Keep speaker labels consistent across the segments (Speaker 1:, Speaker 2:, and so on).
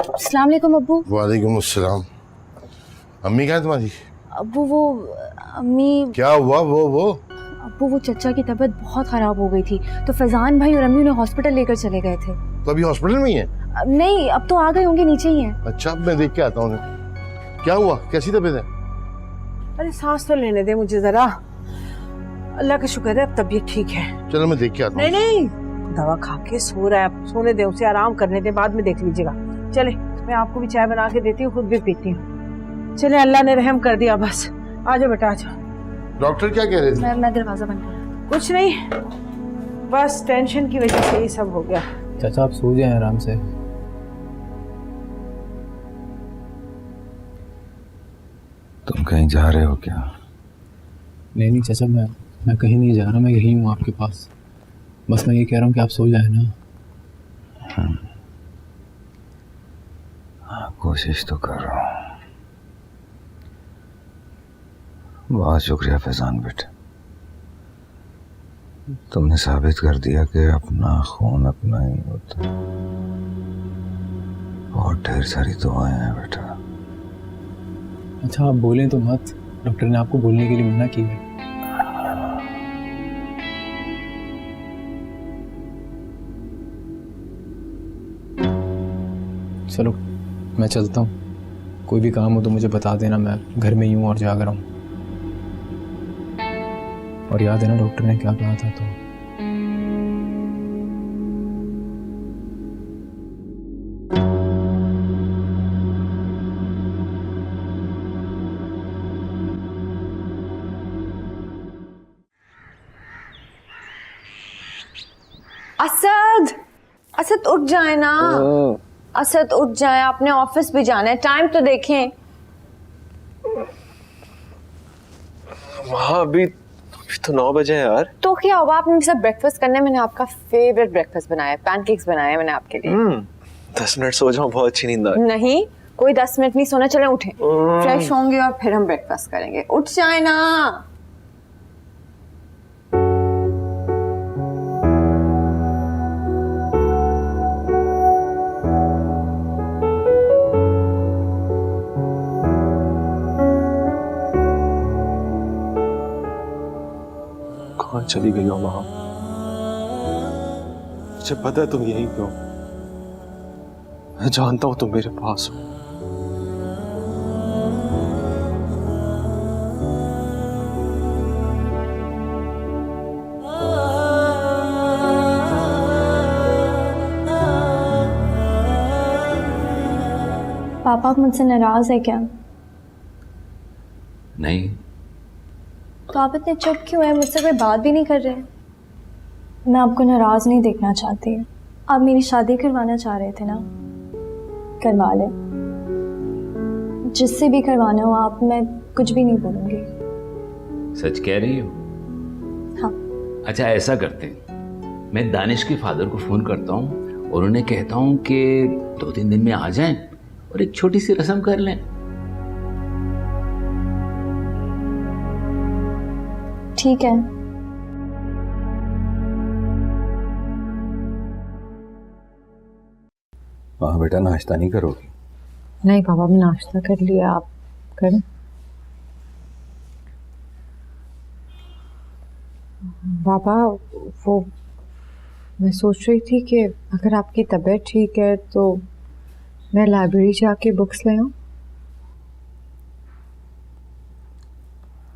Speaker 1: अस्सलाम वालेकुम अब्बू।
Speaker 2: वालेकुम अस्सलाम। अम्मी कहाँ है तुम्हारी?
Speaker 1: अब्बू वो अम्मी
Speaker 2: क्या हुआ? वो
Speaker 1: अब्बू वो चचा की तबीयत बहुत खराब हो गई थी तो फैजान भाई और अम्मी उन्हें हॉस्पिटल लेकर चले गए थे।
Speaker 2: तो अभी हॉस्पिटल में ही है?
Speaker 1: नहीं, अब तो आ गए होंगे, नीचे ही हैं।
Speaker 2: अच्छा, अब मैं देख के आता हूँ। क्या हुआ? कैसी तबीयत है?
Speaker 3: अरे सांस तो लेने दे मुझे जरा। अल्लाह का शुक्र है अब तबीयत ठीक है।
Speaker 2: चलो मैं देख के आता हूँ।
Speaker 3: नहीं, दवा खा के सो रहा है, सोने दे उसे, आराम करने दे, बाद में देख लीजिएगा। चले, मैं आपको भी चाय बना के देती हूँ, खुद भी पीती हूँ। चले, अल्लाह ने रहम कर दिया बस। आ जाओ बेटा, आ जाओ।
Speaker 2: डॉक्टर क्या कह रहे थे?
Speaker 1: मैं दरवाजा बंद कर।
Speaker 3: कुछ नहीं, बस टेंशन की वजह से ये सब हो गया।
Speaker 4: चाचा आप सो जाएं आराम से।
Speaker 5: तुम कहीं जा रहे हो क्या?
Speaker 4: नहीं चाचा, मैं कहीं नहीं जा रहा, मैं यही हूँ आपके पास। बस मैं ये कह रहा हूँ कि आप सो जाए ना।
Speaker 5: हाँ, कोशिश तो कर रहा हूँ। बहुत शुक्रिया फैजान बेटे, तुमने साबित कर दिया कि अपना खून अपना ही होता। बहुत ढेर सारी दुआएं हैं बेटा।
Speaker 4: अच्छा आप बोलें तो मत, डॉक्टर ने आपको बोलने के लिए मना की है। चलो मैं चलता हूँ, कोई भी काम हो तो मुझे बता देना, मैं घर में ही हूँ और जाग रहा हूँ। और याद है ना डॉक्टर ने क्या कहा था? तो
Speaker 1: असद उठ जाए ना। असद उठ जाए, आपने ऑफिस भी जाना है, टाइम तो देखें।
Speaker 6: वहाँ अभी तो 9 बजे है यार।
Speaker 1: तो क्या हुआ, आपने मेरे साथ ब्रेकफास्ट करने, मैंने आपका फेवरेट ब्रेकफास्ट बनाया है, पैनकेक्स बनाए हैं मैंने आपके लिए।
Speaker 6: 10 मिनट सो जाऊँ, बहुत अच्छी नींद आ रही।
Speaker 1: नहीं, कोई 10 मिनट नहीं सोना, चले उठे, फ्रेश होंगे और फिर हम ब्रेकफास्ट करेंगे। उठ जाए ना।
Speaker 6: कहाँ चली गई हो माँ? मुझे पता है तुम यहीं पे हो, मैं जानता हूँ तुम मेरे पास हो।
Speaker 1: पापा आप मुझसे नाराज है क्या?
Speaker 5: नहीं,
Speaker 1: तो आप इतने चुप क्यों हैं, मुझसे कोई बात भी नहीं कर रहे? मैं आपको नाराज नहीं देखना चाहती। आप मेरी शादी करवाना चाह रहे थे ना, करवा ले, जिससे भी करवाना हो आप, मैं कुछ भी नहीं बोलूंगी।
Speaker 7: सच कह रही हो?
Speaker 1: हाँ।
Speaker 7: अच्छा ऐसा करते हैं, मैं दानिश के फादर को फोन करता हूँ और उन्हें कहता हूँ कि 2-3 दिन में आ जाएं और एक छोटी सी रस्म कर लें।
Speaker 1: ठीक है।
Speaker 5: हाँ बेटा, नाश्ता नहीं करोगी?
Speaker 3: नहीं पापा, मैं नाश्ता कर लिया, आप करें। पापा वो मैं सोच रही थी कि अगर आपकी तबीयत ठीक है तो मैं लाइब्रेरी जाके बुक्स ले आऊं।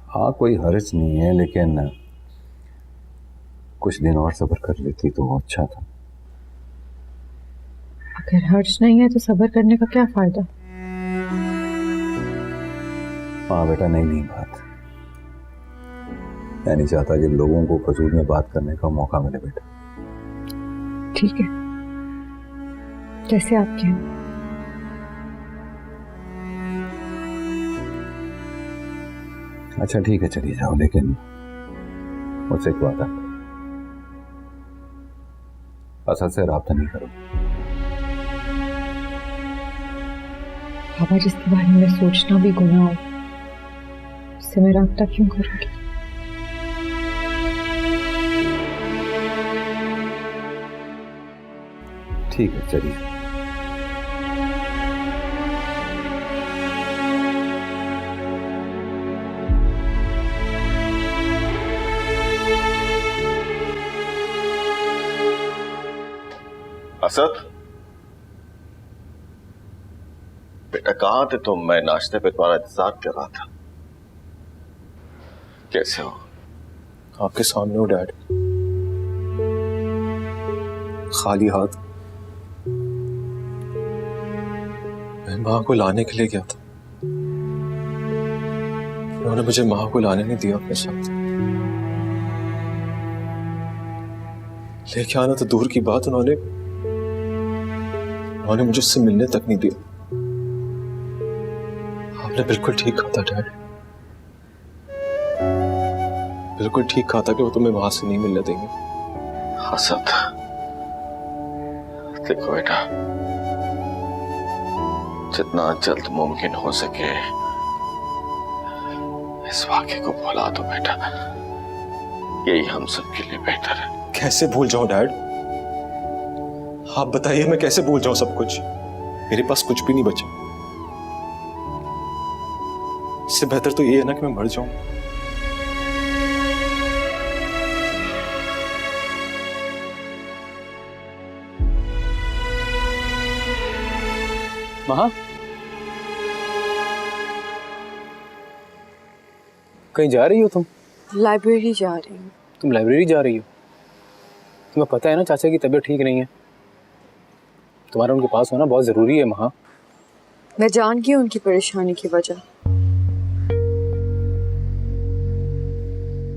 Speaker 5: हाँ, कोई हर्ज नहीं है, लेकिन कुछ दिन और सब्र कर लेती तो अच्छा था।
Speaker 3: अगर हर्ज नहीं है तो सब्र करने का क्या फायदा?
Speaker 5: हाँ बेटा, नहीं बात। मैं नहीं चाहता कि लोगों को फजूल में बात करने का मौका मिले बेटा।
Speaker 3: ठीक है, जैसे आप कहें।
Speaker 5: अच्छा ठीक है, चली जाओ, लेकिन मुझसे एक वादा, असद से राब्ता नहीं करो।
Speaker 3: पापा जिसके बारे में सोचना भी गुनाह हो, उससे मैं राब्ता क्यों करूंगी?
Speaker 5: ठीक है, चलिए।
Speaker 2: असद, बेटा कहाँ थे तुम? मैं नाश्ते पे तुम्हारा इंतजार कर रहा था। कैसे हो?
Speaker 6: आपके सामने हो डैड, खाली हाथ। मैं माँ को लाने के लिए गया था, उन्होंने मुझे माँ को लाने नहीं दिया अपने साथ। लेके आना तो दूर की बात, उन्होंने मुझे उससे मिलने तक नहीं दिया। आपने बिल्कुल ठीक कहा था डैड, बिल्कुल ठीक कहा था कि वो तुम्हें वहां से नहीं मिलने देंगे।
Speaker 2: असद देखो बेटा, जितना जल्द मुमकिन हो सके इस वाक़े को भुला दो बेटा, यही हम सब के लिए बेहतर है।
Speaker 6: कैसे भूल जाऊं डैड? आप बताइए, मैं कैसे भूल जाऊं सब कुछ? मेरे पास कुछ भी नहीं बचा। इससे बेहतर तो ये है ना कि मैं मर जाऊं।
Speaker 4: महा, कहीं जा रही हो तुम?
Speaker 8: लाइब्रेरी जा रही हूँ।
Speaker 4: तुम लाइब्रेरी जा रही हो? तुम्हें पता है ना चाचा की तबीयत ठीक नहीं है, तुम्हारा उनके पास होना बहुत ज़रूरी है महा।
Speaker 8: मैं जान गई उनकी परेशानी की वजह,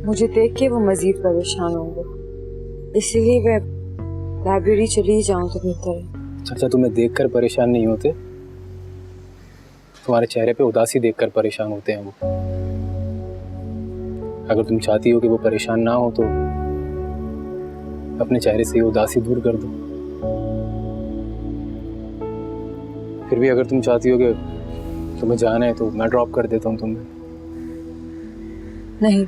Speaker 8: मुझे देख के वो मजीद परेशान होंगे, इसीलिए मैं लाइब्रेरी चली ही जाऊँ तो बेहतर है।
Speaker 4: चाचा तुम्हें देखकर परेशान नहीं होते, तुम्हारे चेहरे पे उदासी देखकर परेशान होते हैं वो। अगर तुम चाहती हो कि वो परेशान ना हो तो अपने चेहरे से ये उदासी दूर कर दो। फिर भी अगर तुम चाहती हो कि तुम्हें जाना है तो मैं ड्रॉप कर देता हूँ तुम्हें।
Speaker 8: नहीं,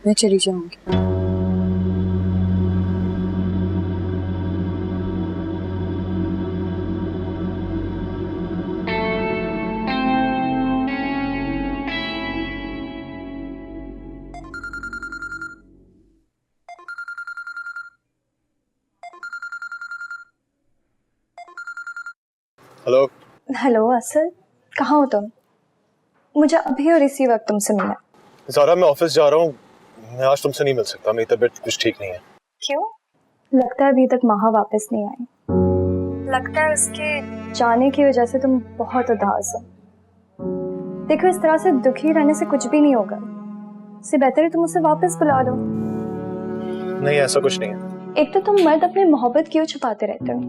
Speaker 8: मैं चली जाऊंगी।
Speaker 6: हेलो।
Speaker 1: हेलो असद, कहाँ हो तुम? मुझे अभी और इसी वक्त तुमसे मिलना है।
Speaker 6: ज़ारा, मैं ऑफिस जा रहा हूँ, मैं आज तुमसे नहीं मिल सकता, मेरी तबीयत कुछ ठीक नहीं है।
Speaker 1: क्यों? लगता है अभी तक महा वापस नहीं आई। लगता है उसके जाने की वजह से तुम बहुत उदास हो। देखो, इस तरह से दुखी रहने से कुछ भी नहीं होगा, इससे बेहतर है तुम उसे वापस बुला लो।
Speaker 6: नहीं, ऐसा कुछ नहीं है।
Speaker 1: एक तो तुम मर्द अपनी मोहब्बत क्यों छुपाते रहते हो?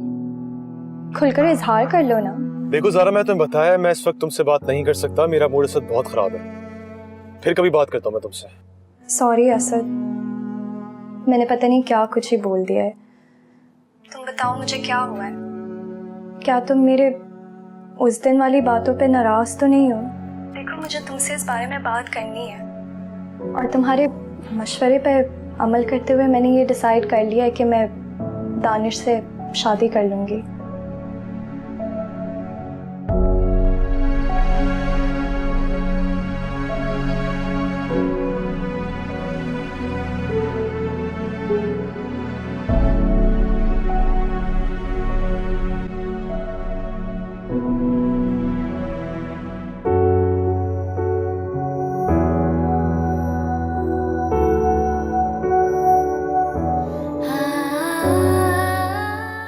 Speaker 1: खुलकर इजहार कर लो ना।
Speaker 6: देखो ज़ारा, मैं तुम्हें बताया मैं इस वक्त तुमसे बात नहीं कर सकता, मेरा मूड इस वक्त बहुत खराब है। फिर कभी बात करता हूँ मैं तुमसे।
Speaker 1: सॉरी असद, मैंने पता नहीं क्या कुछ ही बोल दिया है। तुम बताओ मुझे क्या हुआ है? क्या तुम मेरे उस दिन वाली बातों पे नाराज तो नहीं हो? देखो, मुझे तुमसे इस बारे में बात करनी है और तुम्हारे मशवरे पे अमल करते हुए मैंने ये डिसाइड कर लिया है कि मैं दानिश से शादी कर लूँगी।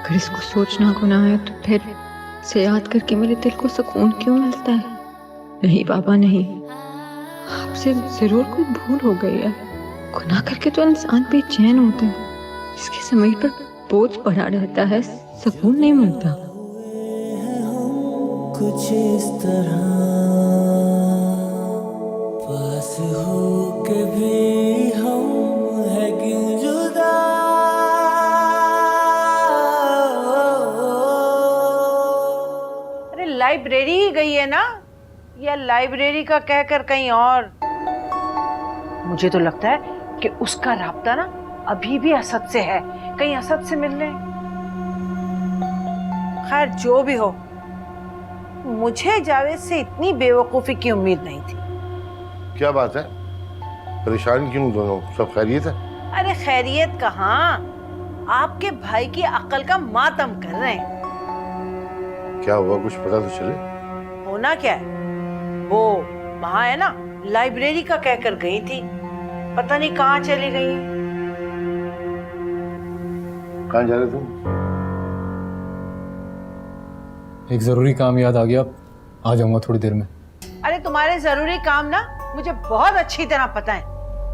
Speaker 8: अगर इसको सोचना गुनाह है तो फिर इसे याद करके मेरे दिल को सुकून क्यों मिलता है? नहीं बाबा नहीं, आपसे जरूर कोई भूल हो गई है। गुनाह करके तो इंसान बेचैन होता है, इसके समय पर बोझ पड़ा रहता है, सुकून नहीं मिलता।
Speaker 9: कुछ इस तरह पास हो के भी हम है क्यों जुदा।
Speaker 3: अरे लाइब्रेरी ही गई है ना, या लाइब्रेरी का कहकर कहीं और? मुझे तो लगता है कि उसका राब्ता ना अभी भी असद से है, कहीं असद से मिल रहे। खैर जो भी हो, मुझे जावेद से इतनी बेवकूफी की उम्मीद नहीं थी।
Speaker 2: क्या बात है, परेशान क्यों दोनों? सब खैरियत है?
Speaker 3: अरे खैरियत कहाँ, आपके भाई की अक्ल का मातम कर रहे हैं।
Speaker 2: क्या हुआ, कुछ पता तो चले?
Speaker 3: होना क्या है, वो वहां है ना, लाइब्रेरी का कहकर गई थी, पता नहीं कहाँ चली गई।
Speaker 2: कहाँ जा रहे तुम?
Speaker 4: एक ज़रूरी काम याद आ गया, आ जाऊंगा थोड़ी देर में।
Speaker 3: अरे तुम्हारे जरूरी काम ना मुझे बहुत अच्छी तरह पता है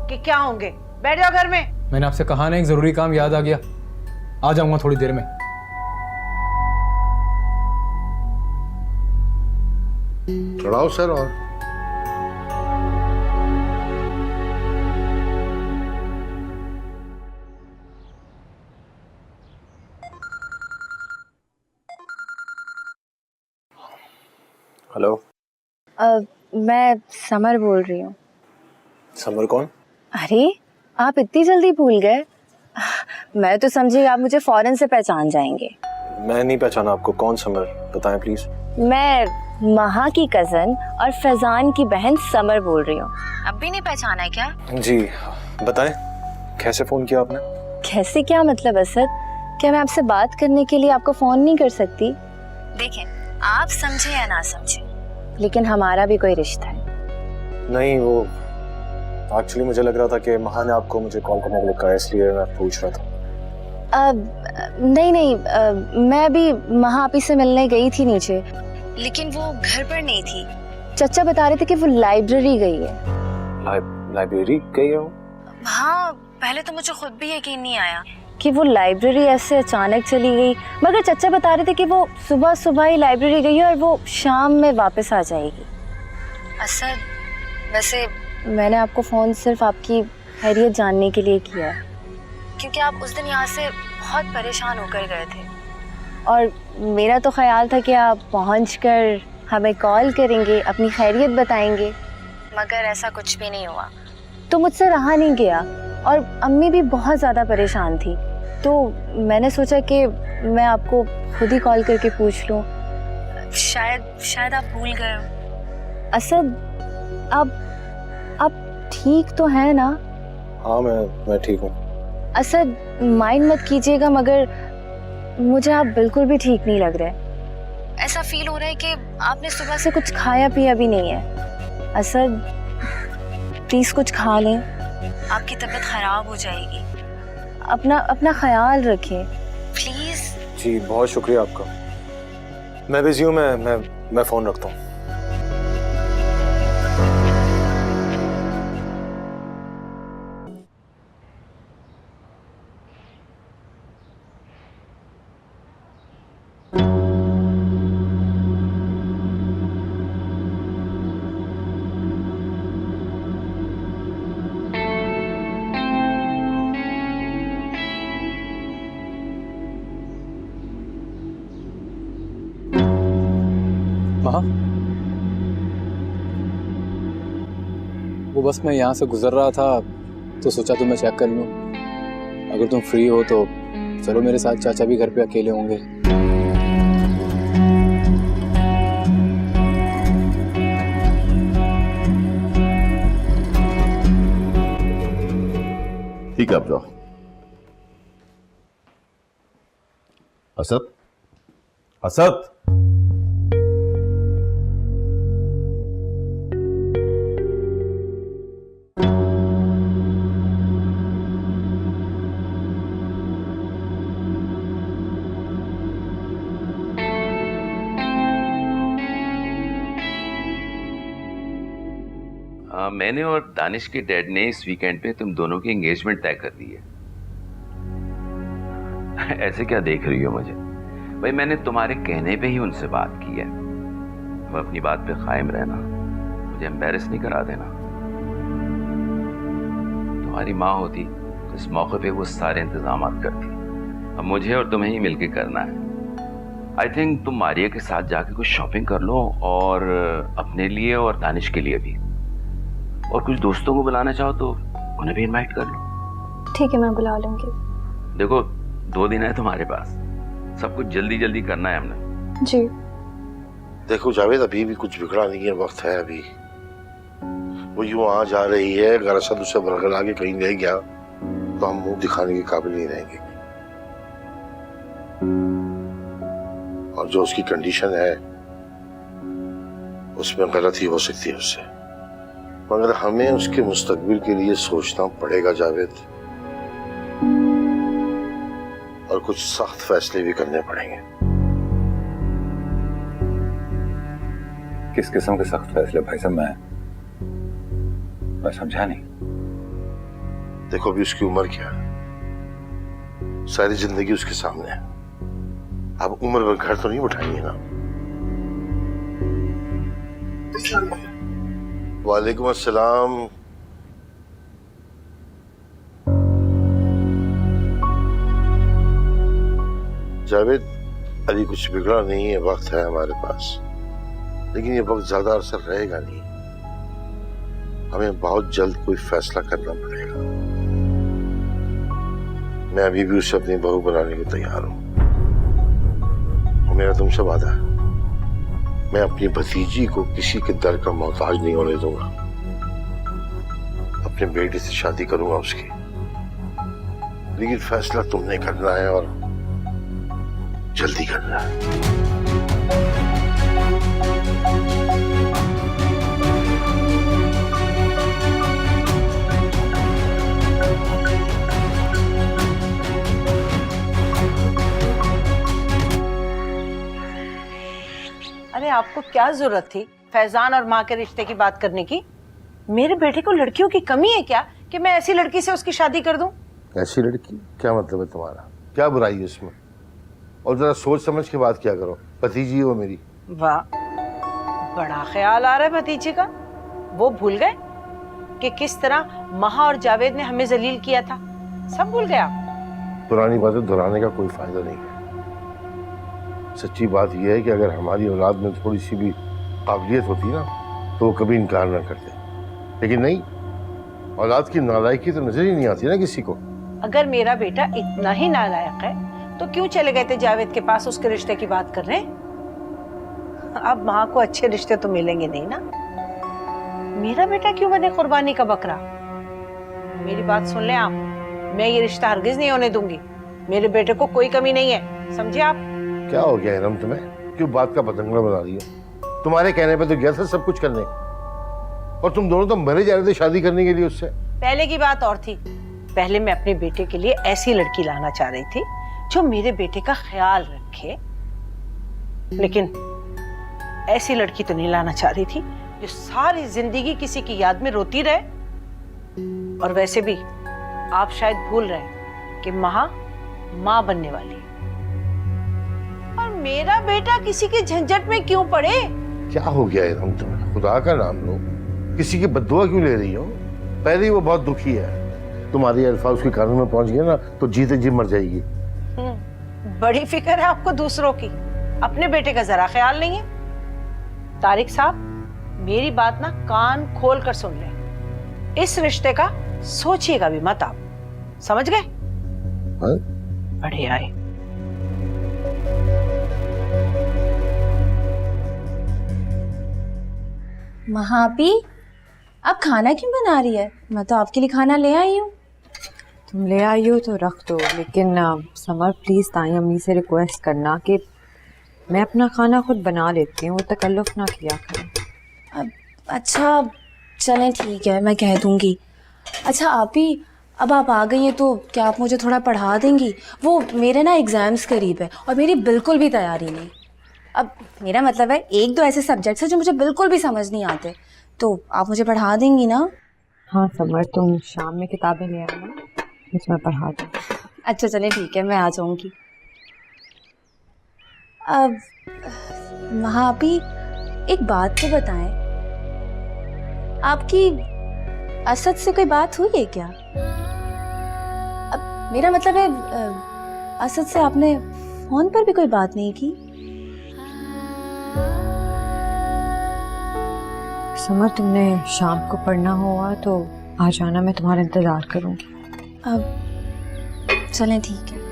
Speaker 3: कि क्या होंगे। बैठ जाओ घर में।
Speaker 4: मैंने आपसे कहा ना, एक ज़रूरी काम याद आ गया, आ जाऊंगा थोड़ी देर में।
Speaker 2: चढ़ाओ सर। और
Speaker 6: हेलो,
Speaker 1: मैं समर बोल रही हूँ।
Speaker 6: समर कौन?
Speaker 1: अरे आप इतनी जल्दी भूल गए? मैं तो समझी आप मुझे फौरन से पहचान जाएंगे।
Speaker 6: मैं नहीं पहचाना आपको। कौन समर, बताएं प्लीज।
Speaker 1: मैं महा की कजन और फैजान की बहन समर बोल रही हूँ। अब भी नहीं पहचाना है क्या?
Speaker 6: जी बताएं, कैसे फोन किया आपने?
Speaker 1: कैसे क्या मतलब असद? क्या मैं आपसे बात करने के लिए आपको फोन नहीं कर सकती? देखें, आप समझे या ना समझे, लेकिन हमारा भी कोई रिश्ता है।
Speaker 6: नहीं, वो एक्चुअली मुझे लग रहा था कि महा ने आपको मुझे कॉल करने के लिए कहा, इसलिए मैं पूछ रहा था।
Speaker 1: नहीं, मैं अभी महा आपी से मिलने गई थी नीचे, लेकिन वो घर पर नहीं थी। चचा बता रहे थे कि वो लाइब्रेरी गई है।
Speaker 6: लाइब्रेरी गई है वो?
Speaker 1: हाँ, पहले तो मुझे खुद भी यकीन नहीं आया कि वो लाइब्रेरी ऐसे अचानक चली गई, मगर चचा बता रहे थे कि वो सुबह सुबह ही लाइब्रेरी गई है और वो शाम में वापस आ जाएगी। असद, वैसे मैंने आपको फ़ोन सिर्फ आपकी खैरियत जानने के लिए किया है, क्योंकि आप उस दिन यहाँ से बहुत परेशान होकर गए थे और मेरा तो ख्याल था कि आप पहुँचकर हमें कॉल करेंगे, अपनी खैरियत बताएंगे, मगर ऐसा कुछ भी नहीं हुआ। तो मुझसे रहा नहीं गया और अम्मी भी बहुत ज़्यादा परेशान थी, तो मैंने सोचा कि मैं आपको खुद ही कॉल करके पूछ लूँ। शायद आप भूल गए हो। असद, आप ठीक तो हैं ना?
Speaker 6: हाँ, मैं ठीक हूँ।
Speaker 1: असद, माइंड मत कीजिएगा, मगर मुझे आप बिल्कुल भी ठीक नहीं लग रहे। ऐसा फील हो रहा है कि आपने सुबह से कुछ खाया पिया भी नहीं है। असद, प्लीज़ कुछ खा लें, आपकी तबीयत खराब हो जाएगी। अपना ख्याल रखें प्लीज़।
Speaker 6: जी बहुत शुक्रिया आपका। मैं बिजी हूँ, मैं फ़ोन रखता हूँ।
Speaker 4: महा, वो बस मैं यहाँ से गुजर रहा था तो सोचा तुम्हें चेक कर लूँ। अगर तुम फ्री हो तो चलो मेरे साथ, चाचा भी घर पे अकेले होंगे।
Speaker 5: ठीक है, आप जाओ। असद, असद,
Speaker 7: मैंने और दानिश के डैड ने इस वीकेंड पे तुम दोनों की एंगेजमेंट तय कर दी है। ऐसे क्या देख रही हो मुझे? भाई मैंने तुम्हारे कहने पे ही उनसे बात की है। तुम अपनी बात पे कायम रहना, मुझे एम्बैरेस नहीं करा देना। तुम्हारी माँ होती तो इस मौके पे वो सारे इंतजाम करती। अब मुझे और तुम्हें ही मिलके करना है। आई थिंक तुम मारिया के साथ जाके कुछ शॉपिंग कर लो, और अपने लिए और दानिश के लिए भी, और कुछ दोस्तों को बुलाना चाहो तो उन्हें भी इनवाइट कर लो।
Speaker 1: ठीक है, मैं बुला लूंगी।
Speaker 7: देखो 2 दिन है तुम्हारे पास, सब कुछ जल्दी जल्दी करना है हमने।
Speaker 1: जी
Speaker 2: देखो जावेद, अभी भी कुछ बिगड़ा नहीं है, वक्त है अभी। वो यूं आ जा रही है, अगर असद उसे बरगला के कहीं ले गया तो हम मुंह दिखाने के काबिल नहीं रहेंगे। और जो उसकी कंडीशन है उसमें गलती हो सकती है उससे, मगर हमें उसके मुस्तकबिल के लिए सोचना पड़ेगा जावेद, और कुछ सख्त फैसले भी करने पड़ेंगे।
Speaker 5: किस किस्म के सख्त फैसले भाई साहब? मैं समझा नहीं।
Speaker 2: देखो अभी उसकी उम्र क्या है, सारी जिंदगी उसके सामने है। अब उम्र भर घर तो नहीं उठाएंगे ना। वालेकुम अस्सलाम। जावेद, अभी कुछ बिगड़ा नहीं है, वक्त है हमारे पास, लेकिन ये वक्त ज्यादा अरसा रहेगा नहीं। हमें बहुत जल्द कोई फैसला करना पड़ेगा। मैं अभी भी उसे अपनी बहू बनाने को तैयार हूं। मेरा तुमसे वादा है, मैं अपनी भतीजी को किसी के दर का मोहताज नहीं होने दूंगा। अपने बेटे से शादी करूंगा उसकी, लेकिन फैसला तुमने करना है और जल्दी करना है।
Speaker 3: अरे आपको क्या जरूरत थी फैजान और माँ के रिश्ते की बात करने की? मेरे बेटे को लड़कियों की कमी है क्या कि मैं ऐसी लड़की से उसकी शादी कर दूं?
Speaker 2: ऐसी लड़की? क्या मतलब है तुम्हारा? क्या बुराई है उसमें? और जरा सोच समझ के बात किया करो, भतीजी हो मेरी।
Speaker 3: वाह, बड़ा ख्याल आ रहा है भतीजी का। वो भूल गए कि किस तरह महा और जावेद ने हमें जलील किया था? सब भूल गया?
Speaker 2: पुरानी बातें दोहराने का कोई फायदा नहीं है। सच्ची बात यह है कि अगर हमारी औलाद में थोड़ी सी भी काबिलियत होती ना तो वो कभी इनकार ना करते, लेकिन नहीं, औलाद की नालायकी तो नजर ही नहीं आती ना किसी को।
Speaker 3: अगर मेरा बेटा इतना ही नालायक है तो क्यों चले गए थे जावेद के पास उसके रिश्ते की बात करने? अब माँ को अच्छे रिश्ते तो मिलेंगे नहीं ना। मेरा बेटा क्यों बने कुर्बानी का बकरा? मेरी बात सुन ले आप, मैं ये रिश्ता हरगिज नहीं होने दूंगी। मेरे बेटे को कोई कमी नहीं है, समझे आप?
Speaker 2: क्या हो गया इरम तुम्हें? क्यों बात का पतंगड़ा बना रही हो? तुम्हारे कहने पे तो गया था सब कुछ करने, और तुम दोनों तो मरे जा रहे थे शादी करने के लिए उससे।
Speaker 3: पहले की बात और थी। पहले मैं अपने बेटे के लिए ऐसी लड़की लाना चाह रही थी जो मेरे बेटे का ख्याल रखे, लेकिन ऐसी लड़की तो नहीं लाना चाह रही थी जो सारी जिंदगी किसी की याद में रोती रहे। और वैसे भी आप शायद भूल रहे कि महा मां बनने वाली है, और मेरा बेटा किसी के झंझट में क्यों पड़े?
Speaker 2: क्या हो गया इरम तुम्हें? खुदा का नाम लो, किसी की बद्दुआ क्यों ले रही हो? पहले ही वो बहुत दुखी है, तुम्हारी अल्फाज उसके कानों में पहुंच गए ना तो जीते जी मर जाएगी।
Speaker 3: बड़ी फिक्र है आपको दूसरों की, अपने बेटे का जरा ख्याल नहीं है। तारिक साहब, मेरी बात ना कान खोल कर सुन ले। इस रिश्ते का सोचिएगा भी मत आप, समझ गए? बढ़िया है।
Speaker 1: महापी, आप खाना क्यों बना रही है? मैं तो आपके लिए खाना ले आई हूँ।
Speaker 8: तुम ले आई हो तो रख दो, लेकिन समर प्लीज़ ताई अम्मी से रिक्वेस्ट करना कि मैं अपना खाना खुद बना लेती हूँ, तकल्लुफ़ ना किया करें।
Speaker 1: अच्छा चलें ठीक है, मैं कह दूँगी। अच्छा आप ही, अब आप आ गई हैं तो क्या आप मुझे थोड़ा पढ़ा देंगी? वो मेरे ना एग्ज़ाम्स करीब है और मेरी बिल्कुल भी तैयारी नहीं। अब मेरा मतलब है एक दो ऐसे सब्जेक्ट्स हैं जो मुझे बिल्कुल भी समझ नहीं आते, तो आप मुझे पढ़ा देंगी ना?
Speaker 8: हाँ समर, तुम शाम में किताबें ले आना, मैं पढ़ा दूँ।
Speaker 1: अच्छा चलें ठीक है, मैं आ जाऊँगी। अब महापी एक बात तो बताएं, आपकी असद से कोई बात हुई है क्या? अब मेरा मतलब है असद से आपने फोन पर भी कोई बात नहीं की?
Speaker 8: समर, तुमने शाम को पढ़ना हुआ तो आ जाना, मैं तुम्हारा इंतज़ार करूँगी।
Speaker 1: अब चलें ठीक है।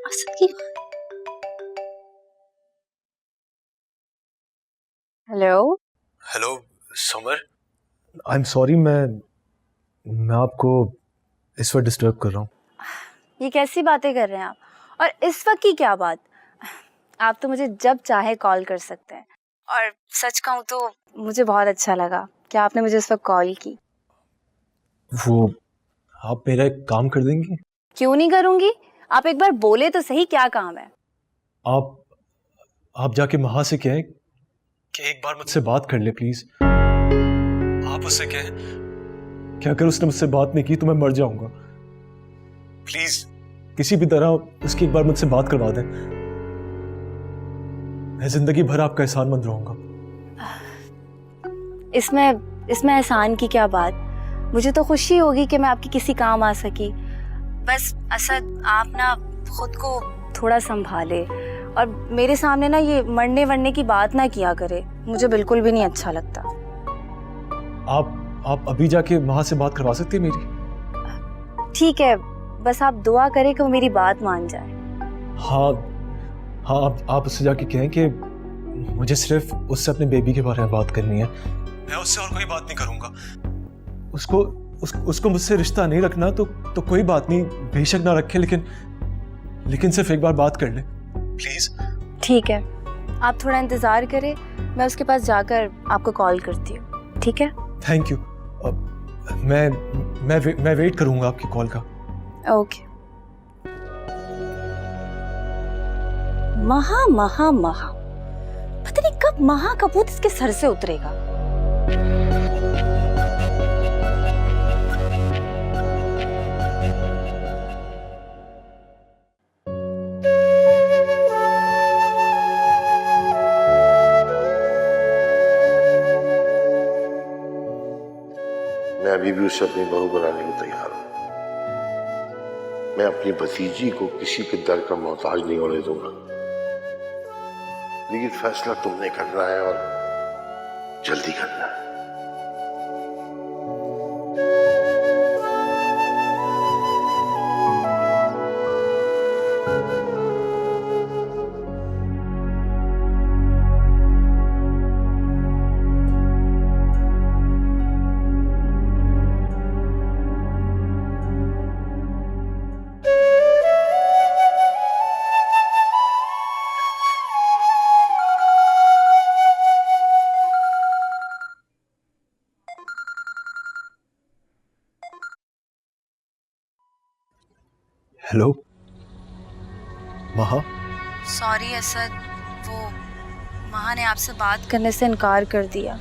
Speaker 8: असद की hello
Speaker 6: hello summer, I am sorry, मैं आपको इस वक्त डिस्टर्ब कर रहा हूँ।
Speaker 10: ये कैसी बातें कर रहे हैं आप? और इस वक्त की क्या बात? आप तो मुझे जब चाहे कॉल कर सकते हैं। और सच कहूँ तो मुझे बहुत अच्छा लगा कि आपने मुझे इस वक्त कॉल की।
Speaker 6: वो आप मेरा एक काम कर देंगे?
Speaker 10: क्यों नहीं करूँगी? आप एक बार बोले तो सही, क्या काम है?
Speaker 6: आप जाके महा से कहें कि एक बार मुझसे बात कर ले प्लीज। आप उससे कहें कि अगर उसने मुझसे बात नहीं की तो मैं मर जाऊंगा। प्लीज किसी भी तरह उसकी एक बार मुझसे बात करवा दें। मैं जिंदगी भर आपका एहसानमंद रहूंगा।
Speaker 10: इसमें एहसान की क्या बात? मुझे तो खुशी होगी कि मैं आपकी किसी काम आ सकी। बस असद, आप ना खुद को थोड़ा संभाले और मेरे सामने ना ये मरने वरने की बात ना किया करे, मुझे बिल्कुल भी नहीं अच्छा लगता।
Speaker 6: आप अभी जाके वहां से बात करवा सकती है मेरी?
Speaker 10: ठीक है, बस आप दुआ करें कि वो मेरी बात मान जाए।
Speaker 6: हाँ, आप उससे जाके कहें कि मुझे सिर्फ उससे अपने बेबी के बारे में बात करनी है। मैं उससे और कोई बात नहीं करूंगा। उसको मुझसे रिश्ता नहीं रखना तो कोई बात नहीं, बेशक ना रखे, लेकिन सिर्फ एक बार बात कर ले प्लीज।
Speaker 10: ठीक है, आप थोड़ा इंतजार करें, मैं उसके पास जाकर आपको कॉल करती हूँ। ठीक है?
Speaker 6: Thank you. मैं वेट करूंगा आपकी कॉल का।
Speaker 10: ओके। महा महा महा, पता नहीं कब महा कपूत इसके सर से उतरेगा।
Speaker 2: मैं अभी भी उसे अपनी बहू बनाने को तैयार हूं। मैं अपनी भतीजी को किसी के दर का मोहताज नहीं होने दूंगा, लेकिन फैसला तुमने करना है और जल्दी करना है।
Speaker 6: हेलो महा।
Speaker 10: सॉरी असद, वो महा ने आपसे बात करने से इनकार कर दिया।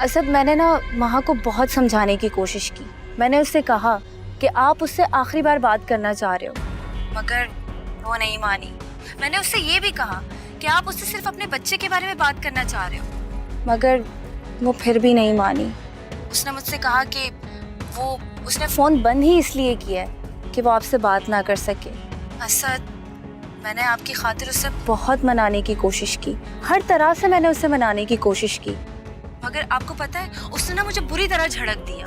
Speaker 10: असद, मैंने ना महा को बहुत समझाने की कोशिश की। मैंने उससे कहा कि आप उससे आखिरी बार बात करना चाह रहे हो, मगर वो नहीं मानी। मैंने उससे ये भी कहा कि आप उससे सिर्फ अपने बच्चे के बारे में बात करना चाह रहे हो, मगर वो फिर भी नहीं मानी। उसने मुझसे कहा कि उसने फ़ोन बंद ही इसलिए किया है कि वो आपसे बात ना कर सके। असद, मैंने आपकी खातिर उसे बहुत मनाने की कोशिश की, हर तरह से मैंने उसे मनाने की कोशिश की, मगर आपको पता है उसने ना मुझे बुरी तरह झड़क दिया।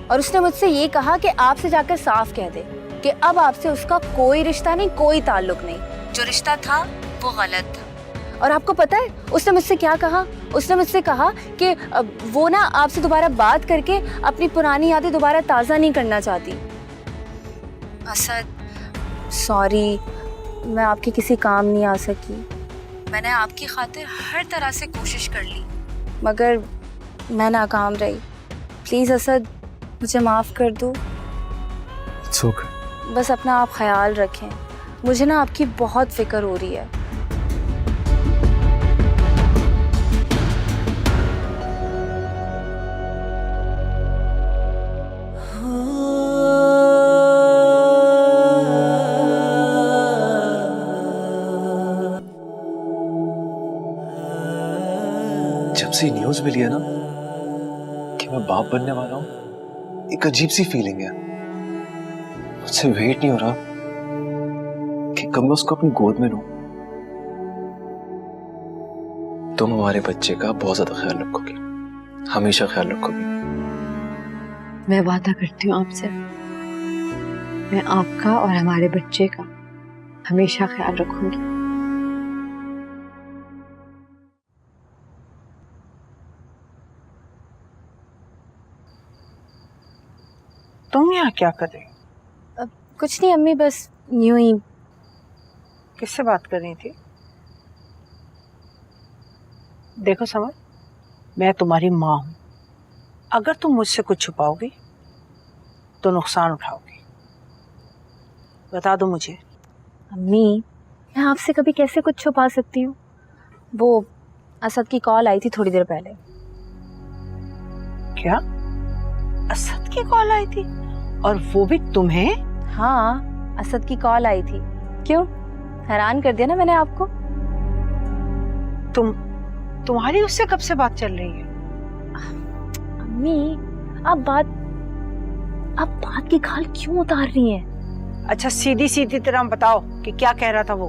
Speaker 10: और उसने मुझसे ये कहा कि आपसे जाकर साफ कह दे कि अब आपसे उसका कोई रिश्ता नहीं, कोई ताल्लुक नहीं, जो रिश्ता था वो गलत था। और आपको पता है उसने मुझसे क्या कहा? उसने मुझसे कहा कि वो ना आपसे दोबारा बात करके अपनी पुरानी यादें दोबारा ताज़ा नहीं करना चाहती। असद, सॉरी, मैं आपके किसी काम नहीं आ सकी। मैंने आपकी खातिर हर तरह से कोशिश कर ली, मगर मैं नाकाम रही। प्लीज़ असद, मुझे माफ़ कर दो।
Speaker 6: It's okay.
Speaker 10: बस अपना आप ख्याल रखें, मुझे ना आपकी बहुत फिक्र हो रही है।
Speaker 6: जब से न्यूज़ मिली है ना कि मैं बाप बनने वाला हूँ, एक अजीब सी फीलिंग है। मुझसे वेट नहीं हो रहा कि कब मैं उसको अपनी गोद में लूं। तुम हमारे बच्चे का बहुत ज्यादा ख्याल रखोगी, हमेशा ख्याल रखोगी।
Speaker 8: मैं वादा करती हूँ आपसे, मैं आपका और हमारे बच्चे का
Speaker 3: हमेशा ख्याल रखूंगी। तुम यहाँ क्या कर रही हो?
Speaker 10: कुछ नहीं अम्मी, बस यूं ही।
Speaker 3: किससे बात कर रही थी? देखो समर, मैं तुम्हारी माँ हूं। अगर तुम मुझसे कुछ छुपाओगी तो नुकसान उठाओगी। बता दो मुझे।
Speaker 10: अम्मी, मैं आपसे कभी कैसे कुछ छुपा सकती हूँ? वो असद की कॉल आई थी थोड़ी देर पहले।
Speaker 3: क्या? असद की कॉल आई थी? और वो भी तुम्हें?
Speaker 10: हाँ, असद की कॉल आई थी। क्यों, हैरान कर दिया ना मैंने आपको?
Speaker 3: तुम्हारी उससे कब से बात चल रही है?
Speaker 10: अम्मी, आप बात की खाल क्यों उतार रही हैं?
Speaker 3: अच्छा, सीधी सीधी तरह बताओ कि क्या कह रहा था वो?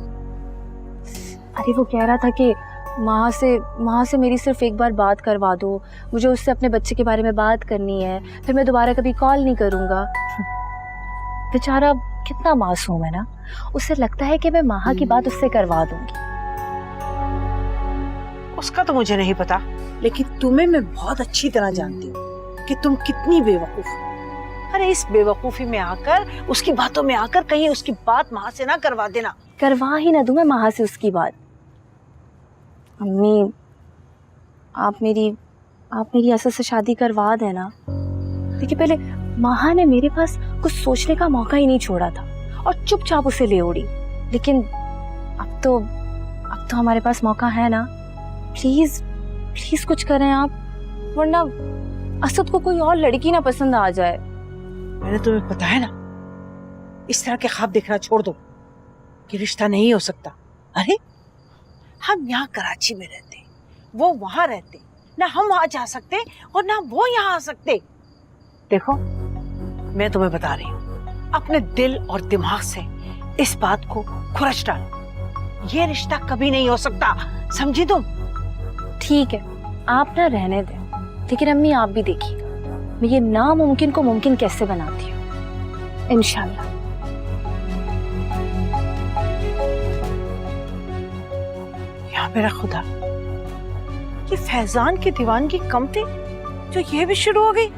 Speaker 10: अरे वो कह रहा था कि माँ से मेरी सिर्फ एक बार बात करवा दो, मुझे उससे अपने बच्चे के बारे में बात करनी है, फिर मैं दोबारा कभी कॉल नहीं करूँगा। बेचारा कितना मासूम है ना, उसे लगता है कि मैं माँ की बात उससे करवा दूंगी।
Speaker 3: उसका तो मुझे नहीं पता, लेकिन तुम्हें मैं बहुत अच्छी तरह जानती हूँ कि तुम कितनी बेवकूफ हो। अरे इस बेवकूफी में आकर, उसकी बातों में आकर कहीं उसकी बात माँ से ना करवा देना।
Speaker 10: करवा ही ना दूं मैं माँ से उसकी बात। अम्मी, आप मेरी असद से शादी करवा देना। देखिए, पहले माँ ने मेरे पास कुछ सोचने का मौका ही नहीं छोड़ा था और चुपचाप उसे ले उड़ी। लेकिन अब तो हमारे पास मौका है ना। प्लीज कुछ करें आप, वरना असद को कोई और लड़की ना पसंद आ जाए।
Speaker 3: मैंने तुम्हें बताया ना, इस तरह के ख्वाब देखना छोड़ दो कि रिश्ता नहीं हो सकता। अरे हम यहाँ कराची में रहते, वो वहां रहते, ना हम वहां जा सकते और ना वो यहाँ आ सकते। देखो, मैं तुम्हें बता रही हूँ, अपने दिल और दिमाग से इस बात को खुरच डालो। ये रिश्ता कभी नहीं हो सकता, समझी तुम?
Speaker 10: ठीक है, आप ना रहने दें, लेकिन अम्मी आप भी देखिएगा मैं ये नामुमकिन को मुमकिन कैसे बनाती हूँ, इंशाल्लाह।
Speaker 3: या मेरा खुदा, ये फैजान की दीवानगी कम थी जो ये भी शुरू हो गई।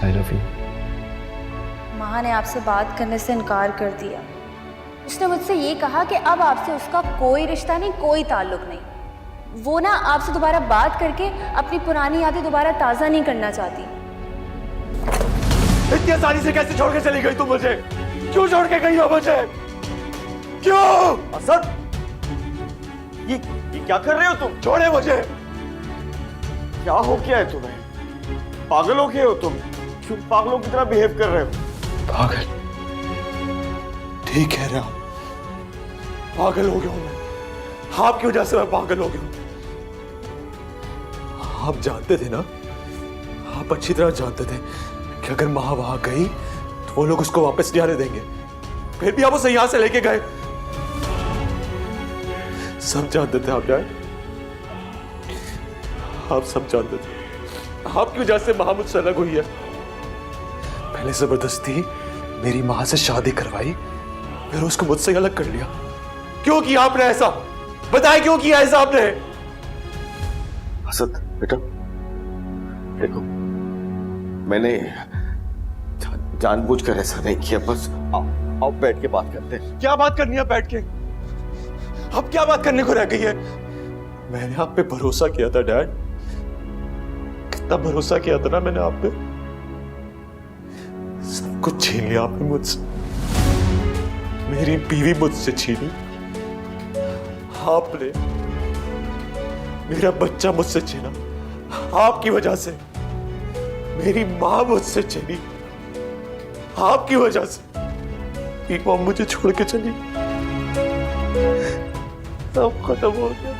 Speaker 6: I love you.
Speaker 10: माँ ने आपसे बात करने से इनकार कर दिया। उसने मुझसे ये कहा कि अब आपसे उसका कोई रिश्ता नहीं, कोई ताल्लुक नहीं। वो ना आपसे दोबारा बात करके अपनी पुरानी यादें दोबारा ताज़ा नहीं करना चाहती।
Speaker 6: इतनी आसानी से कैसे छोड़ के चली गई तुम मुझे? क्यों छोड़ के गई हो मुझे? क्यों? असद, ये क्या कर रहे हो तुम? छोड़े मुझे।
Speaker 11: क्या हो गया है तुम्हें? पागल हो गए हो तुम? क्यों पागलों की तरह बिहेव कर रहे हो?
Speaker 6: पागल? ठीक कह रहे हो, पागल हो गया हूं मैं। आपकी वजह से मैं पागल हो गया हूं। आप जानते थे ना, आप अच्छी तरह जानते थे कि अगर माँ वहां गई तो वो लोग उसको वापस नहीं आने देंगे। फिर भी आप उसे यहां से लेके गए। सब जानते थे आप यार, आप सब जानते थे। आपकी वजह से माँ मुझसे अलग हुई है। पहले जबरदस्ती मेरी माँ से शादी करवाई, फिर उसको मुझसे अलग कर लिया। क्यों किया आपने ऐसा? बताए क्यों किया ऐसा आपने?
Speaker 11: असद बेटा, देखो, मैंने जानबूझकर ऐसा नहीं किया। बस आओ बैठ के बात करते हैं।
Speaker 6: क्या बात करनी है बैठ के? अब क्या बात करने को रह गई है? मैंने आप पे भरोसा किया था डैड, जितना भरोसा किया था ना मैंने आप पे, सब कुछ छीन लिया आपने मुझसे। मेरी बीवी मुझसे छीनी, आपने मेरा बच्चा मुझसे छीना, आपकी वजह से मेरी मां मुझसे छीनी, आपकी वजह से एक मां मुझे छोड़ के चली। सब खत्म हो गया।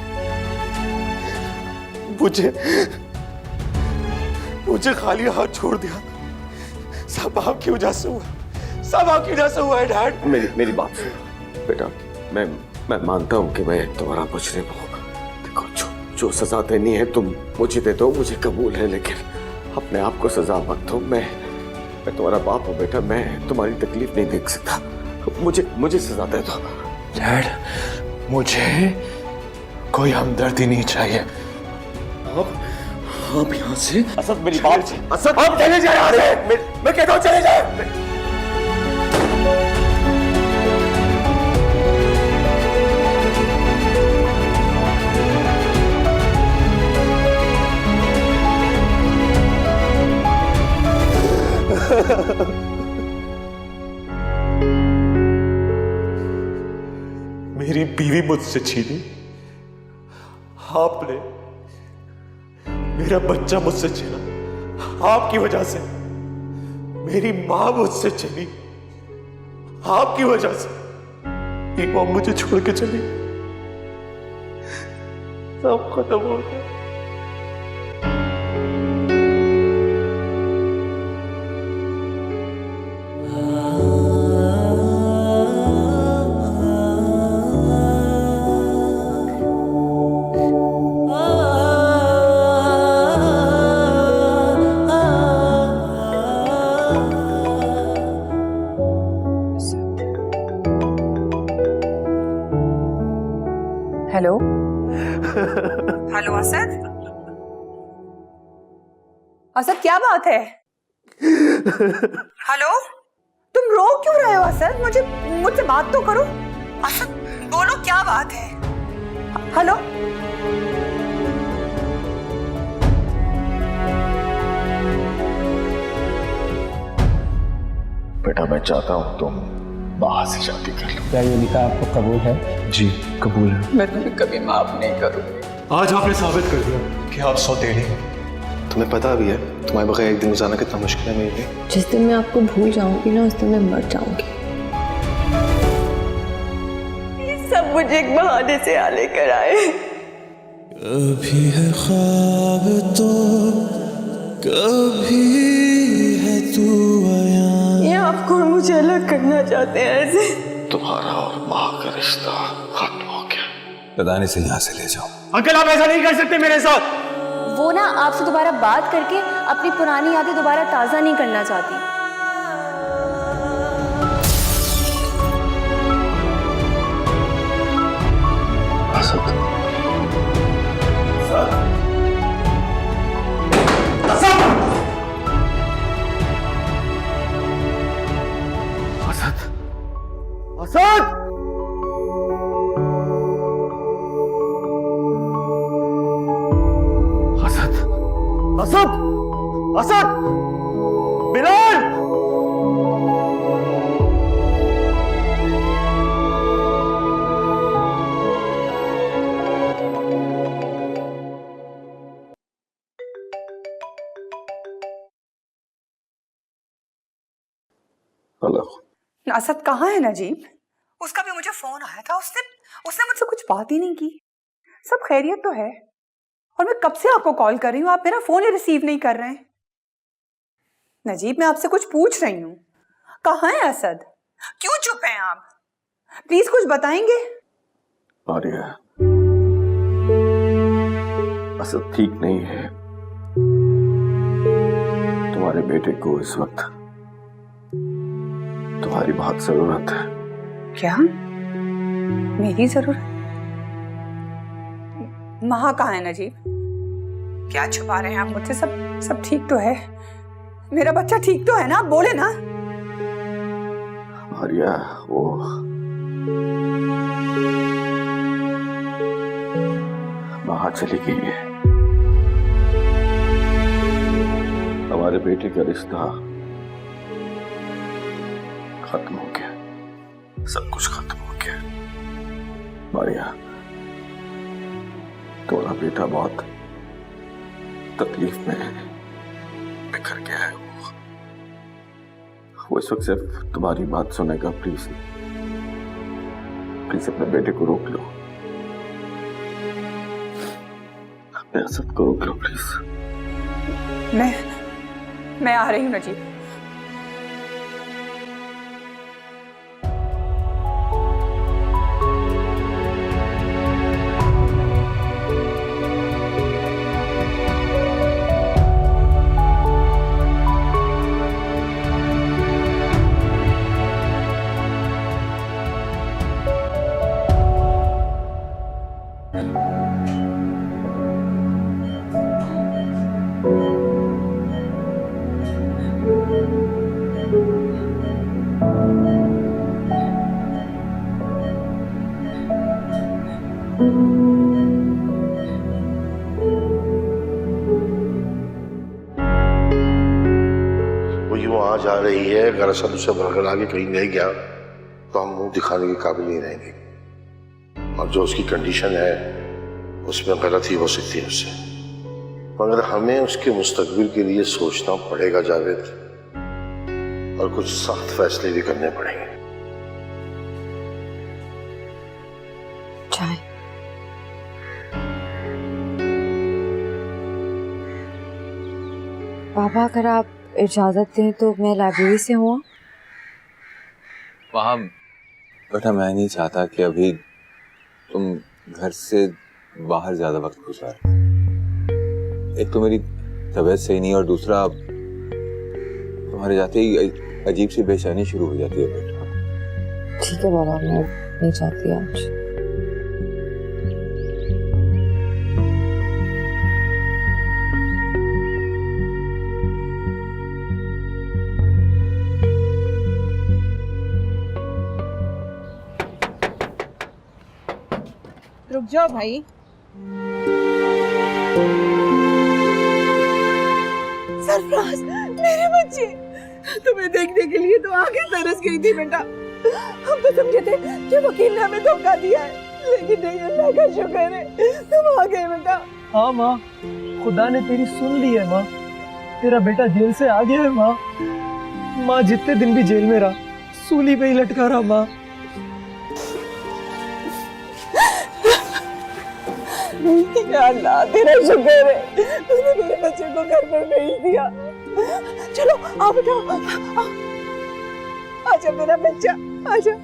Speaker 6: मुझे खाली हाथ छोड़ दिया। सब आपकी वजह से हुआ, सब आपकी वजह से हुआ है डैड।
Speaker 11: मेरी बात सुनो बेटा, मैं मानता हूँ कि मैं तुम्हारा मुजरिम हूँ। देखो जो सजा देनी है तुम मुझे दे दो, मुझे कबूल है, लेकिन अपने आप को सजा मत दो। मैं तुम्हारा बाप हूँ बेटा, मैं तुम्हारी तकलीफ नहीं देख सकता। मुझे सजा दे दो
Speaker 6: डैड। मुझे कोई हमदर्दी नहीं चाहिए।
Speaker 11: आप यहाँ से असद, मेरी बात, असद आप चले जाए यहाँ से। मैं कहता हूँ चले जाए।
Speaker 6: मेरी बीवी मुझसे छीनी, आपने मेरा बच्चा मुझसे छीना, आपकी वजह से मेरी मां मुझसे छीनी, आपकी वजह से एक मां मुझे छोड़ के चली। सब खत्म हो गया।
Speaker 12: हेलो हेलो असद, असद क्या बात है? हेलो, तुम रो क्यों रहे हो असद? मुझसे बात तो करो। असद बोलो क्या बात है? हेलो
Speaker 11: बेटा, मैं चाहता हूँ तुम बाहर से शादी कर लो।
Speaker 4: क्या ये निकाह आपको कबूल है?
Speaker 6: जी कबूल है।
Speaker 4: मैं तुम्हें कभी माफ नहीं करूँगी।
Speaker 6: आज आपने साबित कर दिया कि आप सौतेली हैं।
Speaker 13: तुम्हें पता भी है तुम्हारे बगैर एक दिन गुजारना कितना मुश्किल है मेरे लिए।
Speaker 8: जिस दिन मैं आपको भूल जाऊंगी ना, उस दिन मैं मर जाऊंगी।
Speaker 12: ये सब मुझे एक बहाने से आ लेकर आए।
Speaker 9: कभी है ख्वाब तो कभी है तू आया।
Speaker 12: ये आपको और मुझे अलग करना चाहते हैं ऐसे।
Speaker 11: तुम्हारा और माँ का रिश्ता खत्म हो गया।
Speaker 5: प्रधानी से यहाँ से ले जाओ।
Speaker 6: अंकल आप ऐसा नहीं कर सकते मेरे साथ।
Speaker 10: वो ना आपसे दोबारा बात करके अपनी पुरानी यादें दोबारा ताज़ा नहीं करना चाहती।
Speaker 11: असद! असद! असद! असद! बिलाल! हेलो।
Speaker 12: असद कहाँ है नजीब? उसका भी मुझे फोन आया था, उसने मुझसे कुछ बात ही नहीं की। सब खैरियत तो है, और मैं कब से आपको कॉल कर रही हूँ, आप मेरा फोन ही रिसीव नहीं कर रहे हैं। नजीब मैं आपसे कुछ पूछ रही हूँ, कहाँ है असद? क्यों चुप हैं आप? प्लीज कुछ बताएंगे।
Speaker 11: आर्या, असद ठीक नहीं है। तुम्हारे बेटे को इस वक्त तुम्हारी बहुत जरूरत है।
Speaker 12: क्या? मेरी जरूरत? महा कहाँ है नजीब? क्या छुपा रहे हैं आप मुझसे? सब ठीक तो है? मेरा बच्चा ठीक तो है ना? आप बोले ना।
Speaker 11: आर्या, वो महा चली गई है। तुम्हारे बेटे का रिश्ता खत्म हो गया, सब कुछ खत्म हो गया। मारिया, तुम्हारा बेटा बहुत तकलीफ में है, बिखर गया है। वो इस वक्त सिर्फ तुम्हारी बात सुनेगा। प्लीज प्लीज अपने बेटे को रोक लो, अपने असद को रोक लो प्लीज।
Speaker 12: मैं आ रही हूँ नजीब।
Speaker 2: वो यूं आ जा रही है, अगर असद उसे बरगला के कहीं ले गया तो हम मुंह दिखाने के काबिल नहीं रहेंगे। और जो उसकी कंडीशन है उसमें गलती हो सकती है उससे, मगर हमें उसके मुस्तकबिल के लिए सोचना पड़ेगा जावेद, और कुछ सख्त फैसले भी करने पड़ेंगे।
Speaker 8: चाय। पापा, अगर आप इजाजत दें तो मैं लाइब्रेरी से हूँ।
Speaker 5: वहाँ बेटा, मैं नहीं चाहता कि अभी तुम घर से बाहर ज्यादा वक्त गुजारो। एक तो मेरी तबीयत सही नहीं, और दूसरा तुम्हारे जाते ही अजीब सी बेचैनी शुरू हो जाती है बेटा।
Speaker 8: ठीक है बाबा, मैं नहीं चाहती आज।
Speaker 3: रुक जाओ भाई।
Speaker 14: सरफराज, मेरे बच्चे, तुम्हें देखने के लिए तो आगे तरस गई थी बेटा। हम तो समझे थे कि वकील ने हमें धोखा दिया है, लेकिन नहीं, अल्लाह का शुक्र है तुम आ गए बेटा।
Speaker 6: हाँ माँ, खुदा ने तेरी सुन ली है माँ, तेरा बेटा जेल से आ गया है माँ। माँ जितने दिन भी जेल में रहा, सूली पे ही लटका रहा माँ।
Speaker 14: या अल्लाह, तेरा शुक्र है तूने मेरे बच्चे को घर पर भेज दिया। चलो आओ बेटा, आजा मेरा बच्चा, आजा।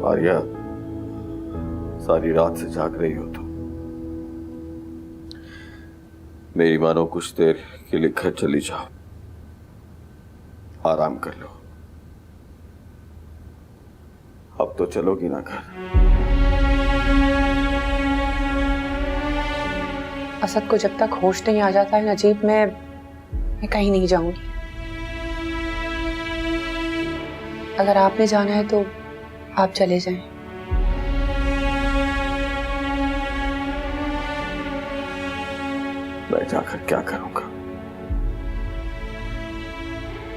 Speaker 11: आर्या, सारी रात से जाग रही हो तुम। मेरी मानो कुछ देर के लिए घर चली जाओ, आराम कर लो। अब तो चलोगी ना घर?
Speaker 15: असद को जब तक होश नहीं आ जाता है नजीब, मैं कहीं नहीं जाऊंगी। अगर आपने जाना है तो आप चले जाएं।
Speaker 11: मैं जाकर क्या करूंगा?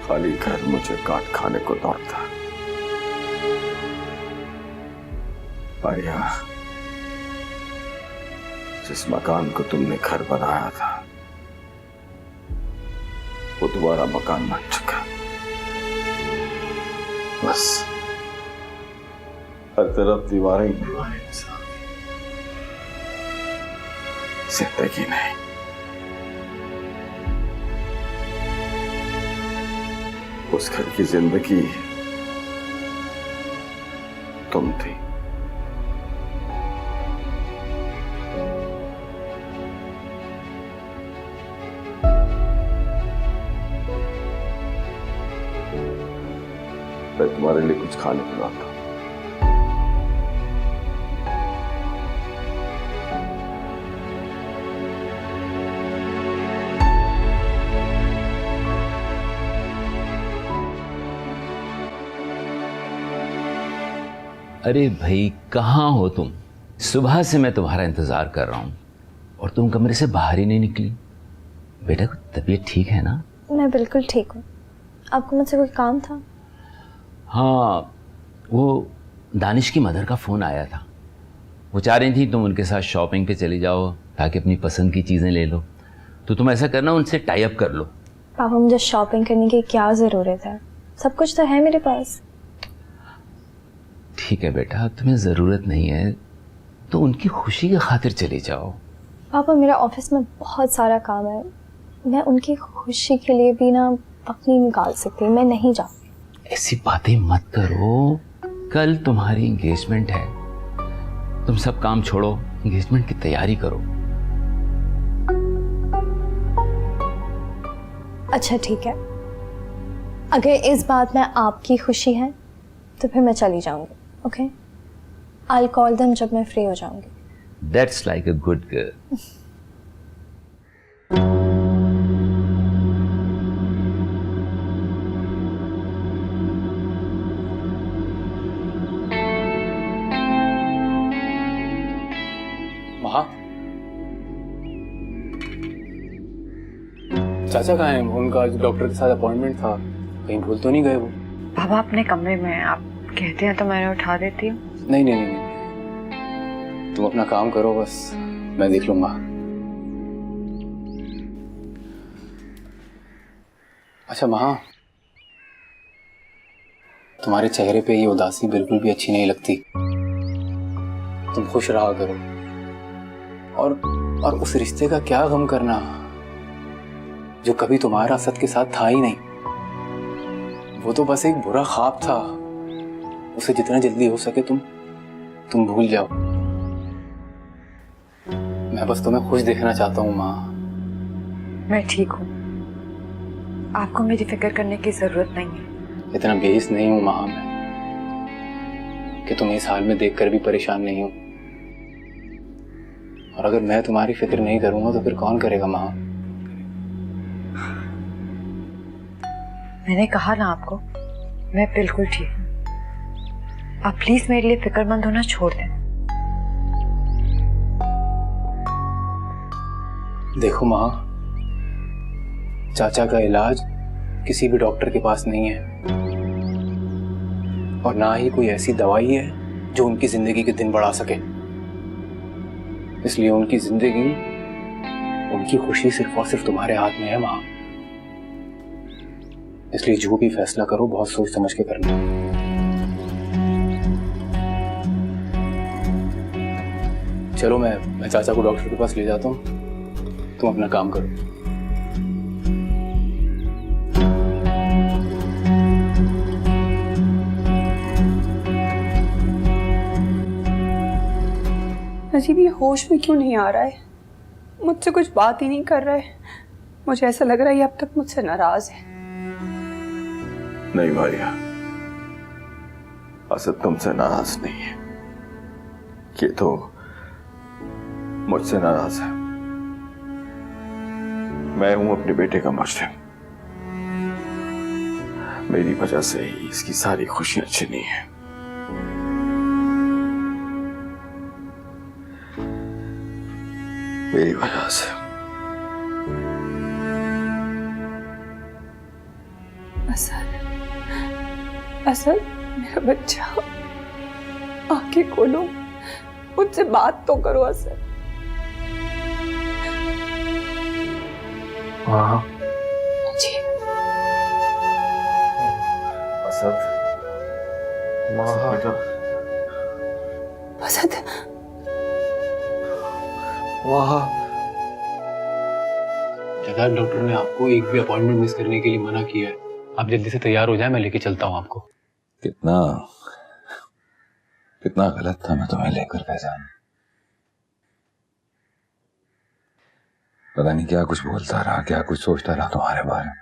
Speaker 11: खाली घर मुझे काट खाने को दौड़ता। आर्या, जिस मकान को तुमने घर बनाया था वो तुम्हारा मकान बन चुका। बस हर तरफ दीवारें दीवारें, जिंदगी नहीं। उस घर की जिंदगी तुम थी। तुम्हारे लिए कुछ खाने को लाता हूं।
Speaker 7: अरे भाई, कहाँ हो तुम? सुबह से मैं तुम्हारा इंतजार कर रहा हूँ और तुम कमरे से बाहर ही नहीं निकली। बेटा, तबीयत ठीक है ना?
Speaker 1: मैं बिल्कुल ठीक हूँ। आपको मुझसे कोई काम था?
Speaker 7: हाँ, वो दानिश की मदर का फ़ोन आया था। वो चाह रही थी तुम उनके साथ शॉपिंग पे चली जाओ ताकि अपनी पसंद की चीज़ें ले लो। तो तुम ऐसा करना, उनसे टाई अप कर लो।
Speaker 1: पापा, मुझे शॉपिंग करने की क्या ज़रूरत है? सब कुछ तो है मेरे पास।
Speaker 7: ठीक है बेटा, तुम्हें ज़रूरत नहीं है तो उनकी खुशी की खातिर चली जाओ।
Speaker 1: पापा, मेरा ऑफिस में बहुत सारा काम है। मैं उनकी खुशी के लिए भी ना वक्त नहीं निकाल सकती। मैं नहीं जाऊँगी।
Speaker 7: ऐसी बातें मत करो। कल तुम्हारी एंगेजमेंट है। तुम सब काम छोड़ो, एंगेजमेंट की तैयारी करो।
Speaker 1: अच्छा ठीक है, अगर इस बात में आपकी खुशी है तो फिर मैं चली जाऊंगी। ओके, आई कॉल देम जब मैं फ्री हो जाऊंगी।
Speaker 7: That's like a good girl.
Speaker 4: महा, चाचा कहाँ हैं? उनका डॉक्टर के साथ अपॉइंटमेंट था, कहीं भूल तो नहीं गए वो?
Speaker 15: बाबा अपने कमरे में हैं, आप कहते हैं तो मैंने उठा देती हूँ।
Speaker 4: नहीं नहीं नहीं नहीं, तुम अपना काम करो, बस मैं देख लूंगा। अच्छा महा, तुम्हारे चेहरे पे ये उदासी बिल्कुल भी अच्छी नहीं लगती। तुम खुश रहा करो। और उस रिश्ते का क्या गम करना जो कभी तुम्हारा असद के साथ था ही नहीं। वो तो बस एक बुरा ख्वाब था। उसे जितना जल्दी हो सके तुम भूल जाओ। मैं बस तुम्हें खुश देखना चाहता हूँ माँ।
Speaker 15: मैं ठीक हूँ, आपको मेरी फिक्र करने की जरूरत नहीं है।
Speaker 4: इतना बेहिस नहीं हूँ माँ मैं कि तुम्हें इस हाल में देखकर भी परेशान नहीं हूँ। और अगर मैं तुम्हारी फिक्र नहीं करूंगा तो फिर कौन करेगा माँ?
Speaker 15: मैंने कहा ना आपको, मैं बिल्कुल ठीक हूँ। आप प्लीज मेरे लिए फिक्रमंद होना छोड़ दें।
Speaker 4: देखो माँ, चाचा का इलाज किसी भी डॉक्टर के पास नहीं है और ना ही कोई ऐसी दवाई है जो उनकी जिंदगी के दिन बढ़ा सके। इसलिए उनकी जिंदगी, उनकी खुशी सिर्फ और सिर्फ तुम्हारे हाथ में है माँ। इसलिए जो भी फैसला करो बहुत सोच समझ के करना। चलो मैं चाचा को डॉक्टर के पास ले जाता हूँ, तुम अपना काम करो।
Speaker 12: नजीब ये होश में क्यों नहीं आ रहा है? मुझसे कुछ बात ही नहीं कर रहा है। मुझे ऐसा लग रहा है ये अब तक मुझसे नाराज है।
Speaker 11: नहीं मारिया, असद तुमसे नाराज नहीं है, ये तो मुझसे नाराज है। मैं हूं अपने बेटे का मुजरिम। मेरी वजह से ही इसकी सारी खुशियां छिनी है। मेरी वजह से।
Speaker 12: असद, मेरा बच्चा, आंखें खोलो, मुझसे बात तो करो असद।
Speaker 13: हाँ
Speaker 12: जी
Speaker 11: असद, बेटा,
Speaker 12: असद,
Speaker 13: वहाँ
Speaker 4: जनाब डॉक्टर ने आपको एक भी अपॉइंटमेंट मिस करने के लिए मना किया है। आप जल्दी से तैयार हो जाए, मैं लेके चलता हूँ आपको।
Speaker 5: कितना गलत था मैं तुम्हें लेकर फैजान। पता नहीं क्या कुछ बोलता रहा, क्या कुछ सोचता रहा तुम्हारे बारे में।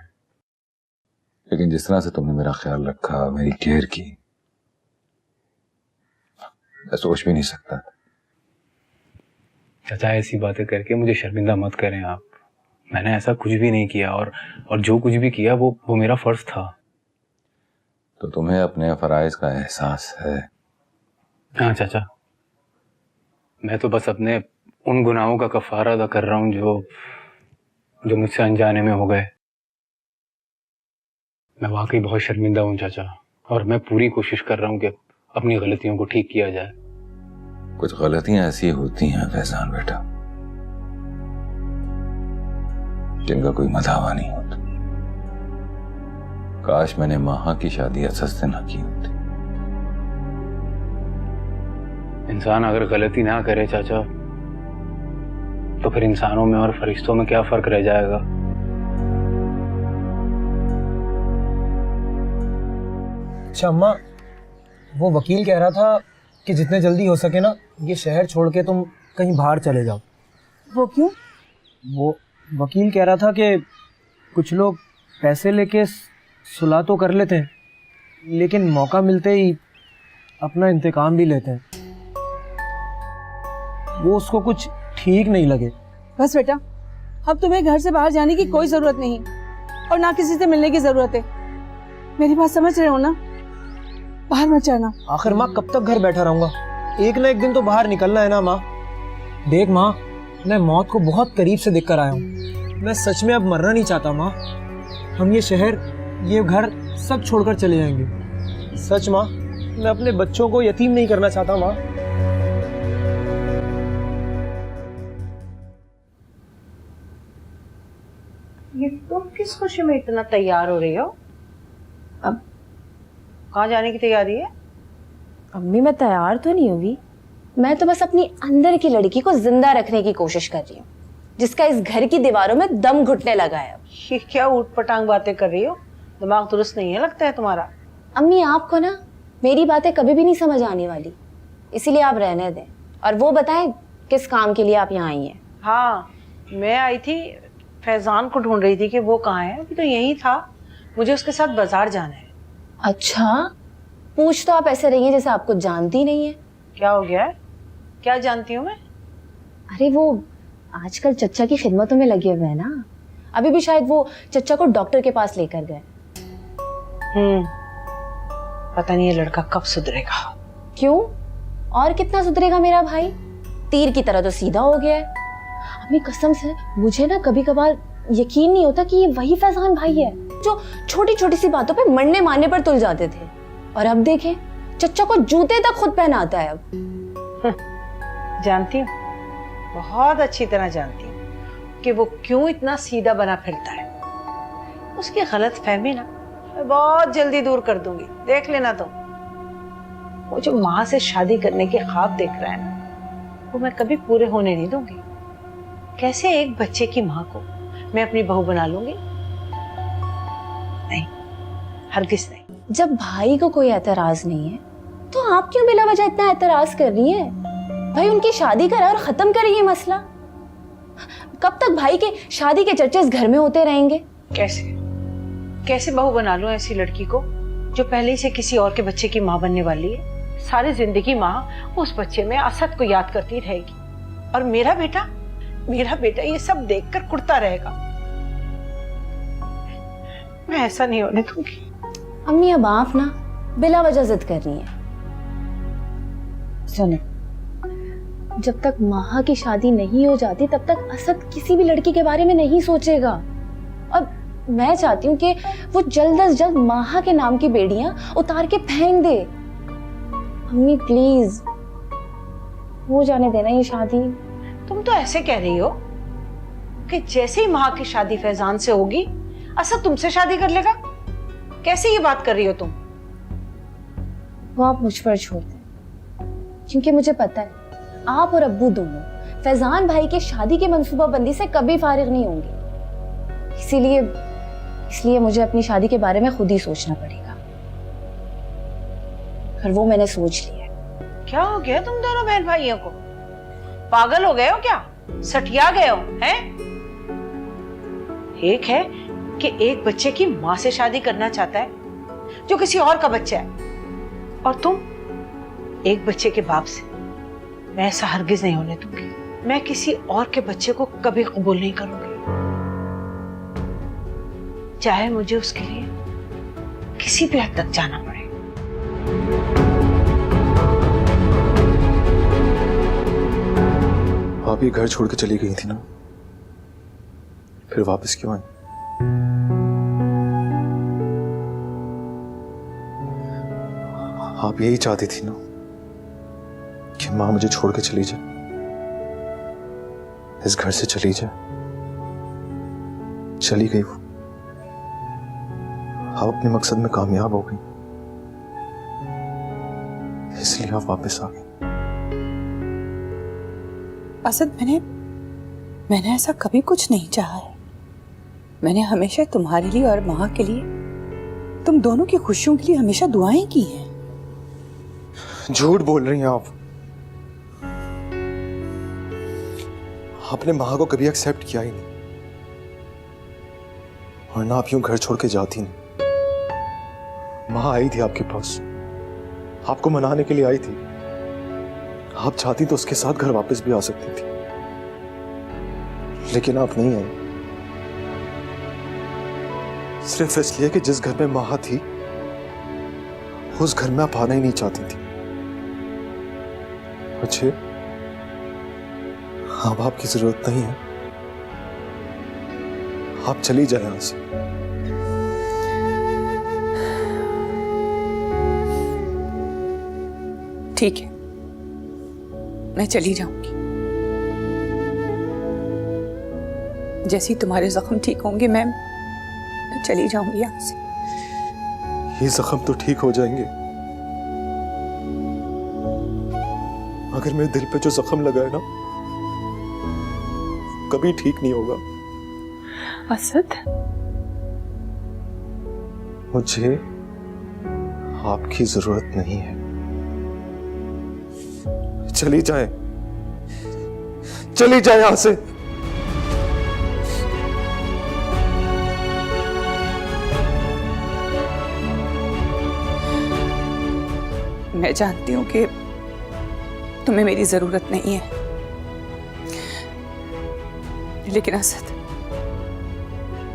Speaker 5: लेकिन जिस तरह से तुमने मेरा ख्याल रखा, मेरी केयर की, मैं सोच भी नहीं सकता।
Speaker 4: चाचा ऐसी बातें करके मुझे शर्मिंदा मत करें आप। मैंने ऐसा कुछ भी नहीं किया, और जो कुछ भी किया वो मेरा फर्ज था।
Speaker 5: तो तुम्हें अपने फराइज का एहसास है?
Speaker 4: हाँ चाचा, मैं तो बस अपने उन गुनाहों का कफारा अदा कर रहा हूँ जो मुझसे अनजाने में हो गए। मैं वाकई बहुत शर्मिंदा हूँ चाचा, और मैं पूरी कोशिश कर रहा हूँ कि अपनी गलतियों को ठीक किया जाए।
Speaker 5: कुछ गलतियां ऐसी होती हैं फैजान बेटा, जिनका कोई मदावा नहीं होता। काश मैंने माहा की शादी असद से ना की होती।
Speaker 4: इंसान अगर गलती ना करे चाचा, तो फिर इंसानों में और फरिश्तों में क्या फर्क रह जाएगा?
Speaker 16: अच्छा अम्मा, वो वकील कह रहा था कि जितने जल्दी हो सके ना ये शहर छोड़ के तुम कहीं बाहर चले जाओ।
Speaker 14: वो क्यों?
Speaker 16: वो वकील कह रहा था कि कुछ लोग पैसे लेके सुलह तो कर लेते हैं, लेकिन मौका मिलते ही अपना इंतकाम भी लेते हैं। वो उसको कुछ ठीक नहीं लगे।
Speaker 14: बस बेटा, अब तुम्हें घर से बाहर जाने की कोई जरूरत नहीं और ना किसी से मिलने की जरूरत है। मेरी बात समझ रहे हो ना? बाहर मत जाना।
Speaker 16: आखिर माँ कब तक घर बैठा रहूंगा? एक ना एक दिन तो बाहर निकलना है ना माँ। देख माँ, मैं मौत को बहुत करीब से देखकर आया हूँ। मैं सच में अब मरना नहीं चाहता माँ। हम ये शहर, ये घर सब छोड़कर चले जाएंगे। सच माँ, मैं अपने बच्चों को यतीम नहीं करना चाहता माँ।
Speaker 3: ये तुम किस खुशी में इतना तैयार हो रही हो? अब कहाँ जाने की तैयारी है?
Speaker 10: अम्मी मैं तैयार तो नहीं हुई, मैं तो बस अपनी अंदर की लड़की को जिंदा रखने की कोशिश कर रही हूँ, जिसका इस घर की दीवारों में दम घुटने लगा है।
Speaker 3: ये क्या ऊटपटांग बातें कर रही हो? दिमाग दुरुस्त नहीं है लगता है तुम्हारा।
Speaker 10: अम्मी आपको ना मेरी बातें कभी भी नहीं समझ आने वाली, इसीलिए आप रहने दें और वो बताएं किस काम के लिए आप यहाँ आई हैं।
Speaker 3: हाँ, मैं आई थी, फैजान को ढूंढ रही थी कि वो कहाँ है। अभी तो यही था, मुझे उसके साथ बाजार जाना है।
Speaker 10: अच्छा, पूछ तो आप ऐसे रही हैं जैसे आपको जानती नहीं है।
Speaker 3: क्या हो गया है? क्या जानती हूँ मैं?
Speaker 10: अरे वो आजकल चच्चा की खिदमतों में लगे हुए हैं ना, अभी भी शायद वो चच्चा को डॉक्टर के पास लेकर गए।
Speaker 3: पता नहीं ये लड़का कब सुधरेगा।
Speaker 10: क्यों? और कितना सुधरेगा मेरा भाई? तीर की तरह तो सीधा हो गया है। अपनी कसम से मुझे ना कभी कभार यकीन नहीं होता कि ये वही फैजान भाई है जो छोटी छोटी सी बातों पे मरने मारने पर तुल जाते थे, और अब देखें चच्चा को जूते तक खुद पहनाता है। अब
Speaker 3: जानती हूँ, बहुत अच्छी तरह जानती हूँ कि वो क्यों इतना सीधा बना फिरता है। उसकी गलत फहमी ना मैं बहुत जल्दी दूर कर दूंगी, देख लेना तुम। वो जो माँ से शादी करने के ख्वाब देख रहा है ना, वो मैं कभी पूरे होने नहीं दूंगी। कैसे एक बच्चे की माँ को मैं अपनी बहू बना लूंगी? नहीं, हरगिज नहीं।
Speaker 10: जब भाई को कोई एतराज नहीं है तो आप क्यों बिला वजह इतना एतराज कर रही है? भाई उनकी शादी करा और खत्म करे ये मसला। कब तक भाई के शादी के चर्चे इस घर में होते रहेंगे?
Speaker 3: कैसे बहू बना लूं ऐसी लड़की को जो पहले ही से किसी और के बच्चे की माँ बनने वाली है? सारी जिंदगी माँ उस बच्चे में असद को याद करती रहेगी, और मेरा बेटा ये सब देखकर कुड़ता रहेगा। मैं ऐसा नहीं होने दूंगी।
Speaker 10: अम्मी अब आप ना बिला वजह जिद कर रही हैं। सुने, जब तक माहा की शादी नहीं हो जाती तब तक असद किसी भी लड़की के बारे में नहीं सोचेगा, और मैं चाहती हूँ कि वो जल्द अज जल्द माहा के नाम की बेड़ियां उतार के फेंक दे। अम्मी प्लीज हो जाने देना ये शादी।
Speaker 3: तुम तो ऐसे कह रही हो कि जैसे ही माहा की शादी फैजान से होगी असद तुमसे शादी कर लेगा। कैसे ये बात कर रही हो तुम?
Speaker 10: वो आप मुझ पर छोड़ दें, क्योंकि मुझे पता है आप और अब्बू दोनों फैजान भाई के शादी की मंसूबाबंदी से कभी फारिग नहीं होंगे। इसलिए मुझे अपनी शादी के बारे में खुद ही सोचना पड़ेगा, और वो मैंने सोच लिया।
Speaker 3: क्या हो गया तुम दोनों बहन भाइयों को? पागल हो गए हो क्या? सठिया गए हो हैं? एक है कि एक बच्चे की माँ से शादी करना चाहता है जो किसी और का बच्चा है, और तुम एक बच्चे के बाप से। मैं ऐसा हरगिज नहीं होने दूंगी। मैं किसी और के बच्चे को कभी कबूल नहीं करूंगी, चाहे मुझे उसके लिए किसी भी हद तक जाना पड़े।
Speaker 13: आप ये घर छोड़ के चली गई थी ना, फिर वापस क्यों आई? आप यही चाहती थी ना कि माँ मुझे छोड़ के चली जाए, इस घर से चली जाए। चली गई वो। आप अपने मकसद में कामयाब हो गई, इसलिए आप वापस आ गई।
Speaker 12: असद, मैंने ऐसा कभी कुछ नहीं चाहा है। मैंने हमेशा तुम्हारे लिए और माँ के लिए, तुम दोनों की खुशियों के लिए हमेशा दुआएं की हैं।
Speaker 13: झूठ बोल रही हैं आप। आपने माँ को कभी एक्सेप्ट किया ही नहीं, और ना आप यूं घर छोड़ के जाती नहीं। माँ आई थी आपके पास, आपको मनाने के लिए आई थी। आप चाहती तो उसके साथ घर वापस भी आ सकती थी, लेकिन आप नहीं आई, सिर्फ इसलिए कि जिस घर में माँ थी उस घर में आप आना ही नहीं चाहती थी। मुझे अब आपकी जरूरत नहीं है, आप चली जाए यहां से।
Speaker 12: ठीक है, मैं चली जाऊंगी। जैसे ही तुम्हारे जख्म ठीक होंगे मैं चली जाऊंगी यहां से।
Speaker 13: ये जख्म तो ठीक हो जाएंगे, मगर मेरे दिल पे जो जख्म लगा है ना, कभी ठीक नहीं होगा।
Speaker 12: असद,
Speaker 13: मुझे आपकी जरूरत नहीं है, चली जाए, चली जाए यहां से।
Speaker 12: मैं जानती हूं कि तुम्हें मेरी जरूरत नहीं है, लेकिन असद,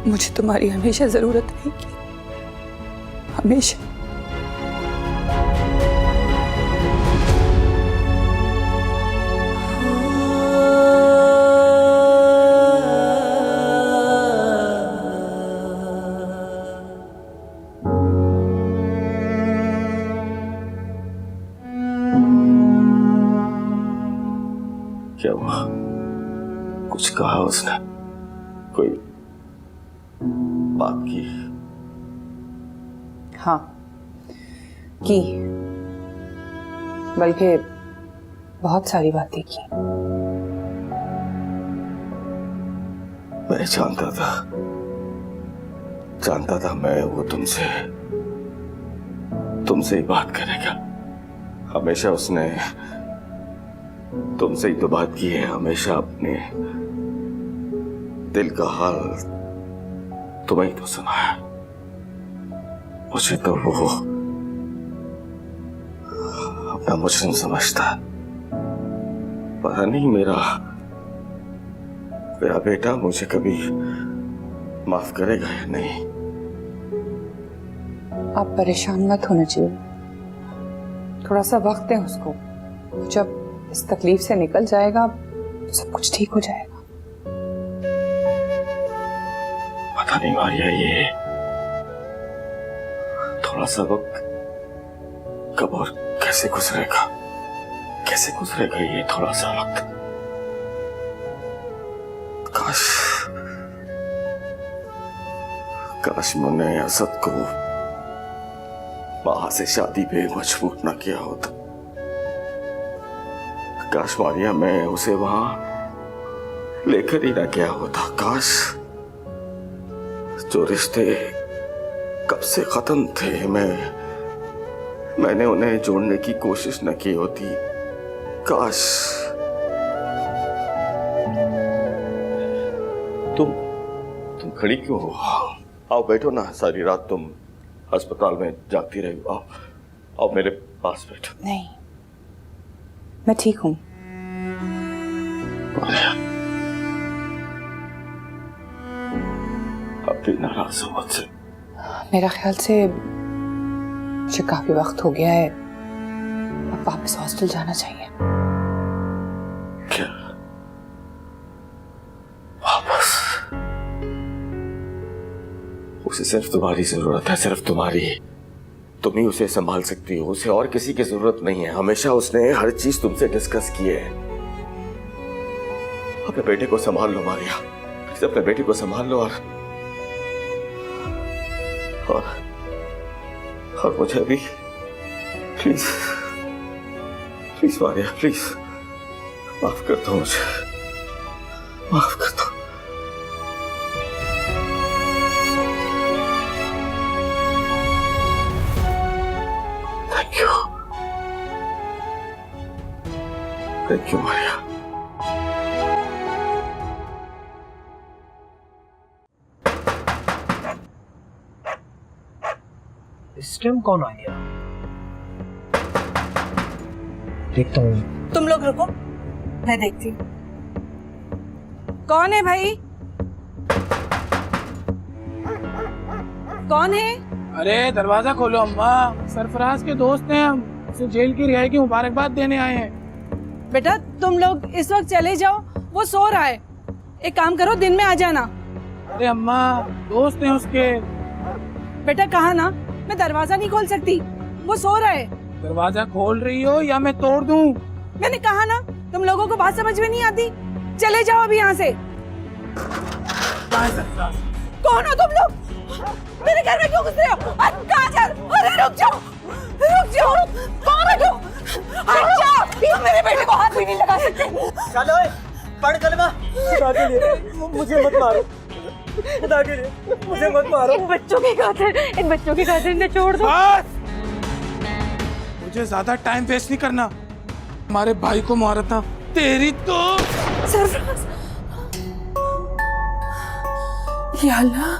Speaker 12: मुझे तुम्हारी हमेशा जरूरत रहेगी, हमेशा।
Speaker 11: क्या हुआ? कुछ कहा उसने? कोई बात की?
Speaker 12: हाँ की, बल्कि बहुत सारी बातें की।
Speaker 11: मैं जानता था मैं वो तुमसे ही बात करेगा। हमेशा उसने तुमसे ही तो बात की है, हमेशा अपने दिल का हाल तुम्हें ही तो सुनाया। मुझे तो वो अपना मुजरिम समझता है। पता नहीं मेरा बेटा मुझे कभी माफ करेगा या नहीं।
Speaker 12: आप परेशान मत होना चाहिए, थोड़ा सा वक्त दें उसको। जब इस तकलीफ से निकल जाएगा तो सब कुछ ठीक हो जाएगा।
Speaker 11: पता नहीं मारिया, ये थोड़ा सा वक्त कब और कैसे गुजरेगा ये थोड़ा सा वक्त। काश मैंने असद को बाहर से शादी पे मजबूर न किया होता। काश मारिया मैं उसे वहां लेकर ही ना गया होता। काश जो रिश्ते कब से खत्म थे मैंने उन्हें जोड़ने की कोशिश न की होती। काश तुम खड़ी क्यों हो? आओ बैठो ना, सारी रात तुम अस्पताल में जागती रही। आओ आओ मेरे पास बैठो।
Speaker 12: नहीं, मैं ठीक हूँ।
Speaker 11: अब भी नाराज हो मुझसे?
Speaker 12: मेरा ख्याल से मुझे काफी वक्त हो गया है, अब वापस हॉस्टल जाना चाहिए।
Speaker 11: क्या वापस? उसे सिर्फ तुम्हारी जरूरत है, सिर्फ तुम्हारी। तुम ही उसे संभाल सकती हो, उसे और किसी की जरूरत नहीं है। हमेशा उसने हर चीज तुमसे डिस्कस की है। अपने बेटे को संभाल लो मारिया, प्लीज अपने बेटे को संभाल लो। और मुझे भी प्लीज प्लीज मारिया, प्लीज माफ कर दो मुझे, माफ कर दो। Thank you Maria.
Speaker 16: इस टाइम कौन आ गया? देखता हूँ।
Speaker 14: तुम लोग रुको, मैं देखती हूँ कौन है भाई, कौन है?
Speaker 17: अरे दरवाजा खोलो अम्मा, सरफराज के दोस्त हैं हम, उसे जेल की रिहाई की मुबारकबाद देने आए हैं।
Speaker 14: बेटा तुम लोग इस वक्त चले जाओ, वो सो रहा है। एक काम करो, दिन में आ जाना।
Speaker 17: अरे अम्मा दोस्त हैं उसके।
Speaker 14: बेटा कहा ना, मैं दरवाजा नहीं खोल सकती, वो सो रहा है।
Speaker 17: दरवाजा खोल रही हो या मैं तोड़ दूं?
Speaker 14: मैंने कहा ना, तुम लोगों को बात समझ में नहीं आती। चले जाओ अभी यहाँ से। कौन हो तुम लोग? मेरे घर में क्यों घुस रहे हो? काजल, अरे रुक जाओ, रुक जाओ। कौन है तुम? अच्छा, तुम मेरे बेटे को हाथ भी नहीं लगा सकते।
Speaker 16: चलो पढ़ कलमा। खुदा के लिए मुझे मत मारो, खुदा के लिए मुझे मत मारो।
Speaker 15: इन बच्चों की खातिर इन्हें छोड़ दो।
Speaker 17: मुझे ज्यादा टाइम वेस्ट नहीं करना। हमारे भाई को मारा था, तेरी तो।
Speaker 14: सरफराज, या अल्लाह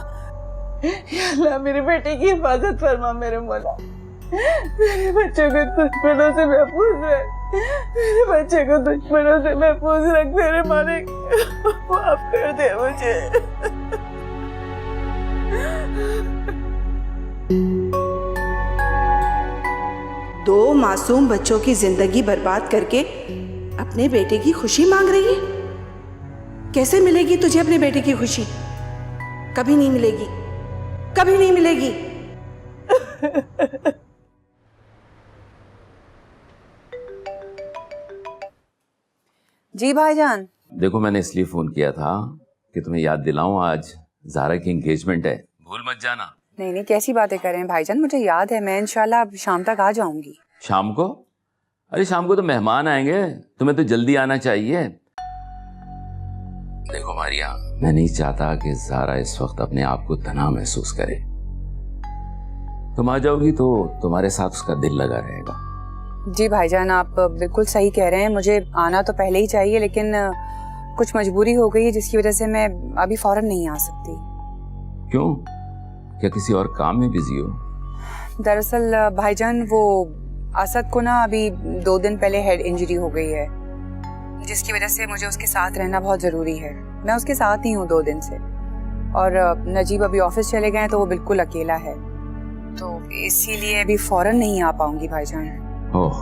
Speaker 14: मेरे बेटे की हिफाजत फरमा मेरे मौला। मेरे बच्चे को दुश्मनों से महफूज रख, मेरे बच्चे को दुश्मनों से महफूज रख मेरे मालिक। माफ कर दे मुझे।
Speaker 18: दो मासूम बच्चों की जिंदगी बर्बाद करके अपने बेटे की खुशी मांग रही है। कैसे मिलेगी तुझे अपने बेटे की खुशी? कभी नहीं मिलेगी, कभी नहीं मिलेगी।
Speaker 12: जी भाईजान।
Speaker 7: देखो मैंने इसलिए फोन किया था कि तुम्हें याद दिलाऊं, आज ज़ारा की एंगेजमेंट है, भूल मत जाना।
Speaker 12: नहीं नहीं, कैसी बातें कर रहे हैं भाईजान, मुझे याद है। मैं इंशाल्लाह शाम तक आ जाऊंगी।
Speaker 7: शाम को? अरे शाम को तो मेहमान आएंगे, तुम्हें तो जल्दी आना चाहिए। देखो मारिया, मैं नहीं चाहता कि ज़ारा इस वक्त अपने आप को तन्हा महसूस करे। तुम आ जाओगी तो तुम्हारे साथ उसका दिल लगा रहेगा।
Speaker 12: जी भाईजान, आप बिल्कुल सही कह रहे हैं। मुझे आना तो पहले ही चाहिए, लेकिन कुछ मजबूरी हो गई है जिसकी वजह से मैं अभी फौरन नहीं आ सकती।
Speaker 7: क्यों? क्या किसी और काम में बिजी हो?
Speaker 12: दरअसल भाईजान, वो असद को ना अभी 2 दिन पहले हेड इंजरी हो गई है, जिसकी वजह से मुझे उसके साथ रहना बहुत जरूरी है। मैं उसके साथ ही हूँ 2 दिन से, और नजीब अभी ऑफिस चले गए हैं तो वो बिल्कुल अकेला है, तो इसीलिए अभी फौरन नहीं आ पाऊंगी भाईजान।
Speaker 7: ओह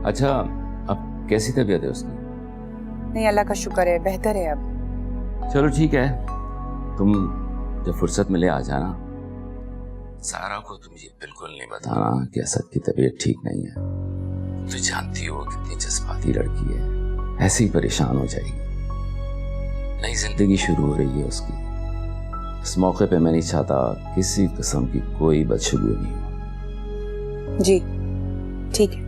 Speaker 7: अच्छा, अब कैसी तबीयत है उसकी?
Speaker 12: नहीं, अल्लाह का शुक्र है, बेहतर है अब।
Speaker 7: चलो ठीक है, तुम जब फुर्सत मिले आ जाना। सारा को तुम ये बिल्कुल नहीं बताना कि असद की तबीयत ठीक नहीं है। तो जानती हो कितनी जज्बाती लड़की है, ऐसे ही परेशान हो जाएगी। नई जिंदगी शुरू हो रही है उसकी। इस मौके पे मैं नहीं चाहता किसी किस्म की कोई बदशगुनी हो।
Speaker 12: जी ठीक है।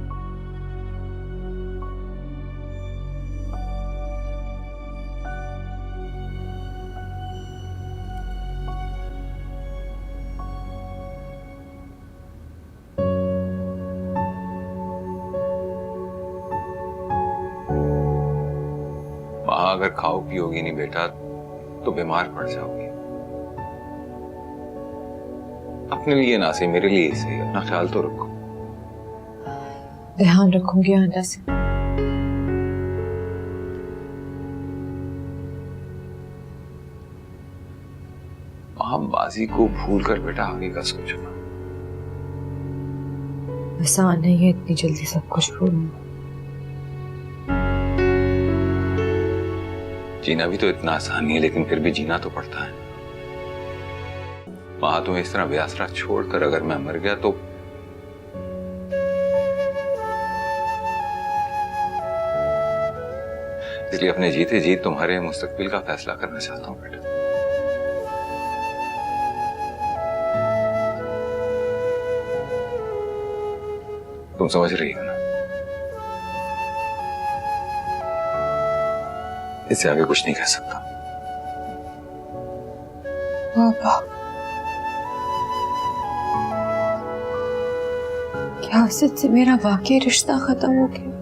Speaker 5: वहां अगर खाओ पियोगी नहीं बेटा तो बीमार पड़ जाओगी। अपने लिए ना सही, मेरे लिए ही सही, अपना ख्याल तो रखो।
Speaker 15: ध्यान रखूंगी आंदा से।
Speaker 5: हम बाजी को भूल कर बेटा आगे का सोचो ना।
Speaker 15: आसान नहीं है इतनी जल्दी सब कुछ भूलना।
Speaker 5: जीना भी तो इतना आसान नहीं है, लेकिन फिर भी जीना तो पड़ता है। वहां तुम्हें इस तरह बेआसरा छोड़कर अगर मैं मर गया तो इसलिए अपने जीते जी तुम्हारे मुस्तकबिल का फैसला करना चाहता हूं बेटा। तुम समझ रही हो ना? इससे आगे कुछ नहीं कह सकता।
Speaker 15: पापा, क्या असद से मेरा वाकई रिश्ता खत्म हो गया?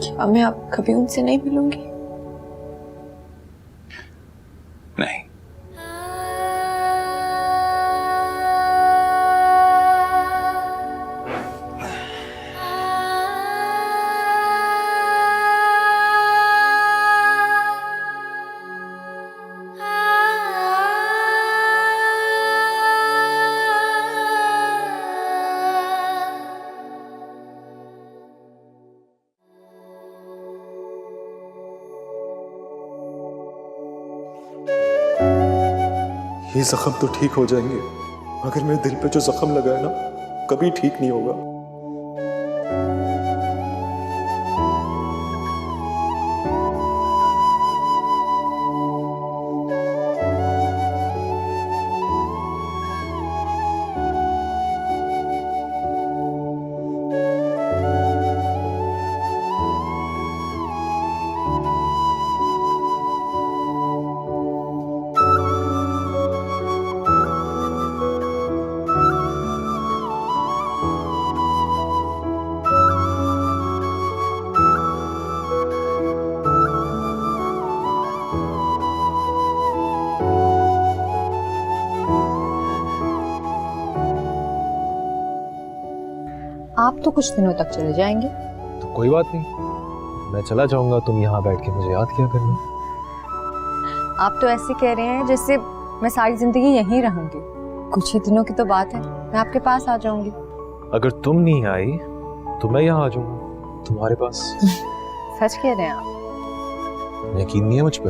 Speaker 15: क्या मैं अब कभी उनसे नहीं मिलूंगी?
Speaker 5: नहीं।
Speaker 13: ये जख्म तो ठीक हो जाएंगे, मगर मेरे दिल पे जो जख्म लगा है ना, कभी ठीक नहीं होगा।
Speaker 15: आप तो कुछ दिनों तक चले जाएंगे।
Speaker 6: तो कोई बात नहीं, मैं चला जाऊंगा, तुम यहाँ बैठ के मुझे याद किया करना।
Speaker 15: आप तो ऐसे कह रहे हैं जैसे मैं सारी जिंदगी यहीं रहूंगी। कुछ ही दिनों की तो बात है, मैं आपके पास आ जाऊंगी।
Speaker 6: अगर तुम नहीं आई तो मैं यहाँ आ जाऊंगा तुम्हारे पास।
Speaker 15: सच कह रहे हैं आप?
Speaker 6: यकीन नहीं है मुझ पे?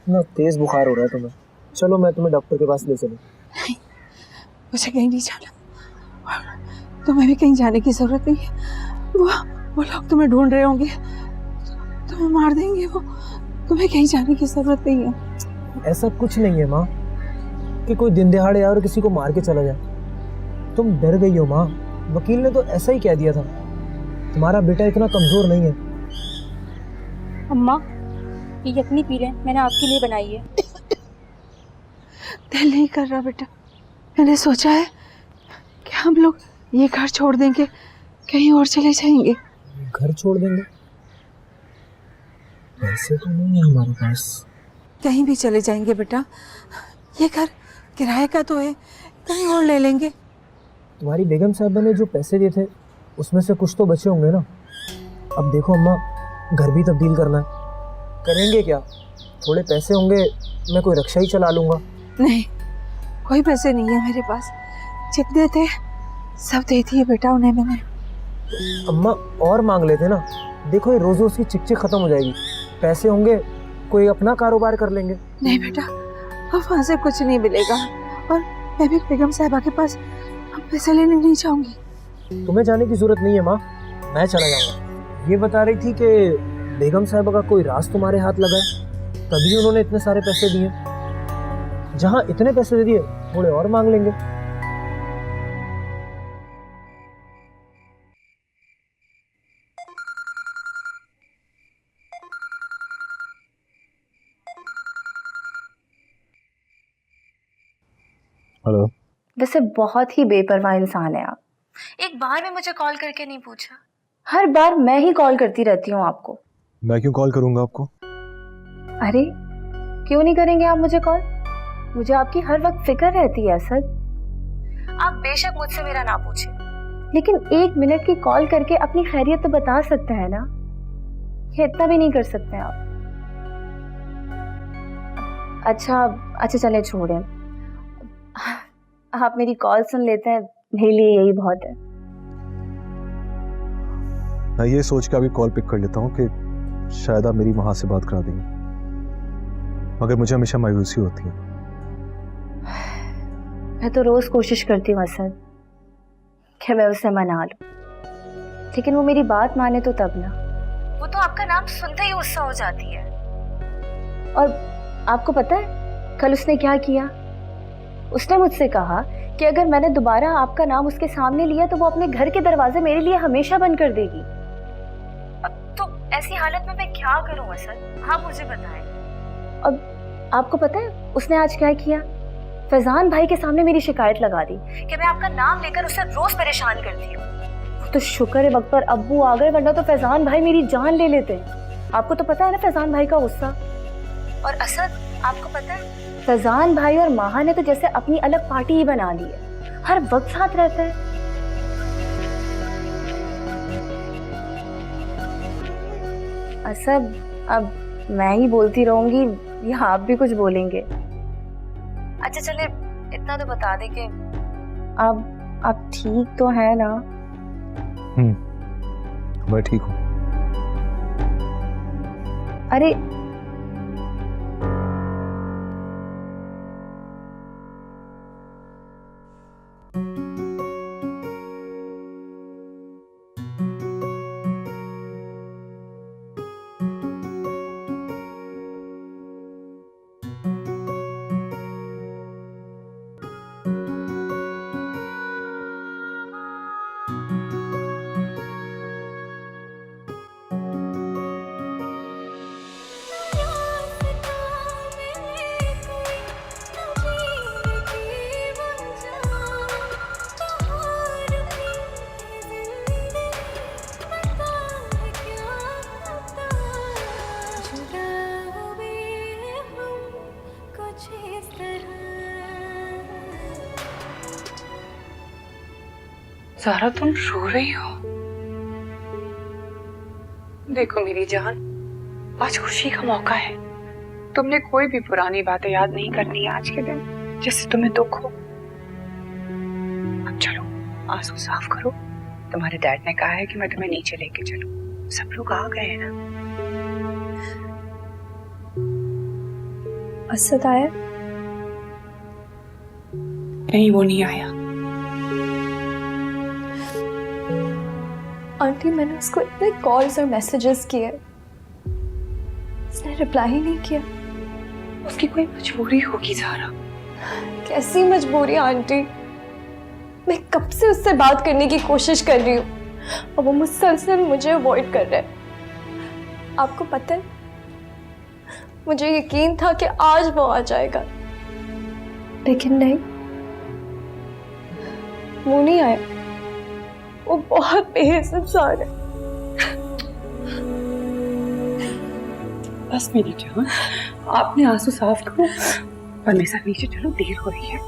Speaker 16: ना तेज बुखार हो रहा है तुम्हें, चलो मैं तुम्हें डॉक्टर के पास ले चलूं।
Speaker 14: नहीं, मुझे कहीं नहीं जाना, तुम्हें भी कहीं जाने की जरूरत नहीं है। वो लोग तुम्हें ढूंढ रहे होंगे, तुम्हें मार देंगे वो। तुम्हें कहीं जाने की जरूरत नहीं है।
Speaker 16: ऐसा कुछ नहीं है माँ कि कोई दिन दहाड़े आए और किसी को मार के चला जाए। तुम डर गई हो माँ, वकील ने तो ऐसा ही कह दिया था। तुम्हारा बेटा इतना कमजोर नहीं है।
Speaker 10: अम्मा, ये यखनी पी लें, मैंने आपके लिए बनाई है।
Speaker 14: दिल नहीं कर रहा बेटा। मैंने सोचा है कि हम लोग ये घर छोड़ देंगे, कहीं और चले जाएंगे।
Speaker 16: घर छोड़ देंगे? पैसे तो नहीं है हमारे पास।
Speaker 14: कहीं भी चले जाएंगे बेटा, ये घर किराए का तो है, कहीं और ले लेंगे।
Speaker 16: तुम्हारी बेगम साहबा ने जो पैसे दिए थे उसमें से कुछ तो बचे होंगे ना। अब देखो अम्मा, घर भी तब्दील करना है, करेंगे क्या? थोड़े पैसे होंगे, मैं कोई रिक्शा ही चला लूंगा।
Speaker 14: नहीं, कोई पैसे नहीं है मेरे पास। जितने थे सब दे दिए बेटा उन्हें मैंने।
Speaker 16: अम्मा और मांग लेते ना, देखो ये रोज रोज की चिक चिक खत्म हो जाएगी। पैसे होंगे, कोई अपना कारोबार कर लेंगे।
Speaker 14: नहीं बेटा, अब वहाँ से कुछ नहीं मिलेगा, और मैं भी बेगम साहिबा के पास अब पैसे लेने नहीं जाऊंगी।
Speaker 16: तुम्हें जाने की जरूरत नहीं है माँ, मैं चला जाऊंगा। ये बता रही थी कि बेगम साहिबा का कोई राज तुम्हारे हाथ लगा है, तभी उन्होंने इतने सारे पैसे दिए। जहाँ इतने पैसे दे दिए, थोड़े और मांग लेंगे।
Speaker 13: हेलो।
Speaker 10: वैसे बहुत ही बेपरवाह इंसान है आप। एक बार भी मुझे कॉल करके नहीं पूछा। हर बार मैं ही कॉल करती रहती हूँ आपको।
Speaker 13: मैं क्यों कॉल करूंगा आपको?
Speaker 10: अरे क्यों नहीं करेंगे आप मुझे कॉल? मुझे आपकी हर वक्त फिक्र रहती है असद। आप बेशक मुझसे मेरा ना पूछें, लेकिन 1 मिनट की कॉल करके अपनी खैरियत तो बता सकते हैं ना। ये इतना भी नहीं कर सकते आप। अच्छा चले छोड़ें। आप मेरी कॉल सुन लेते हैं, मेरे लिए यही बहुत है।
Speaker 13: मैं ये सोच के अभी कॉल पिक कर लेता हूँ कि शायद आप मेरी वहां से बात करा देंगे, मगर मुझे हमेशा मायूसी होती है।
Speaker 10: मैं तो रोज कोशिश करती हूँ असद कि मैं उसे मना लूं, लेकिन वो मेरी बात माने तो तब ना। वो तो आपका नाम सुनते ही गुस्सा हो जाती है। और आपको पता है कल उसने क्या किया? उसने मुझसे कहा कि अगर मैंने दोबारा आपका नाम उसके सामने लिया तो वो अपने घर के दरवाजे मेरे लिए हमेशा बंद कर देगी। अब तो ऐसी हालत में मैं क्या करूं असद, आप मुझे बताएं। अब आपको पता है उसने आज क्या किया? फैजान भाई के सामने मेरी शिकायत लगा दी कि मैं आपका नाम लेकर उसे रोज परेशान करती हूँ। तो शुक्र है वक्त पर अब्बू आ गए, वरना तो फैजान भाई मेरी जान ले लेते। आपको तो पता है ना फैजान भाई का गुस्सा। और असद आपको पता है फैजान भाई और माहा ने तो जैसे अपनी अलग पार्टी ही बना ली है, हर वक्त साथ रहते हैं। असद अब मैं ही बोलती रहूंगी या आप भी कुछ बोलेंगे? अच्छा चले इतना तो बता दे कि आप ठीक तो है ना?
Speaker 13: मैं ठीक हूँ।
Speaker 10: अरे
Speaker 19: ज़ारा तुम रो रही हो? देखो मेरी जान, आज खुशी का मौका है। तुमने कोई भी पुरानी बातें याद नहीं करनी है आज के दिन, जिससे तुम्हें दुख हो। अब चलो आंसू साफ करो। तुम्हारे डैड ने कहा है कि मैं तुम्हें नीचे लेके चलूं। सब लोग आ गए हैं ना?
Speaker 1: असद आया?
Speaker 19: नहीं, वो नहीं आया।
Speaker 1: आंटी मैंने उसको इतने कॉल्स और मैसेजेस किए, उसने रिप्लाई ही नहीं किया।
Speaker 19: उसकी कोई मजबूरी होगी ज़ारा।
Speaker 1: कैसी मजबूरी आंटी? मैं कब से उससे बात करने की कोशिश कर रही हूँ और वो मुसलसल मुझे अवॉइड कर रहा है। आपको पता है मुझे यकीन था कि आज वो आ जाएगा, लेकिन नहीं, वो नहीं आया। वो बहुत बेहिसाब है।
Speaker 19: बस मेरी जान, आपने आंसू साफ करो और मेरे साथ नीचे चलो, देर हो रही है।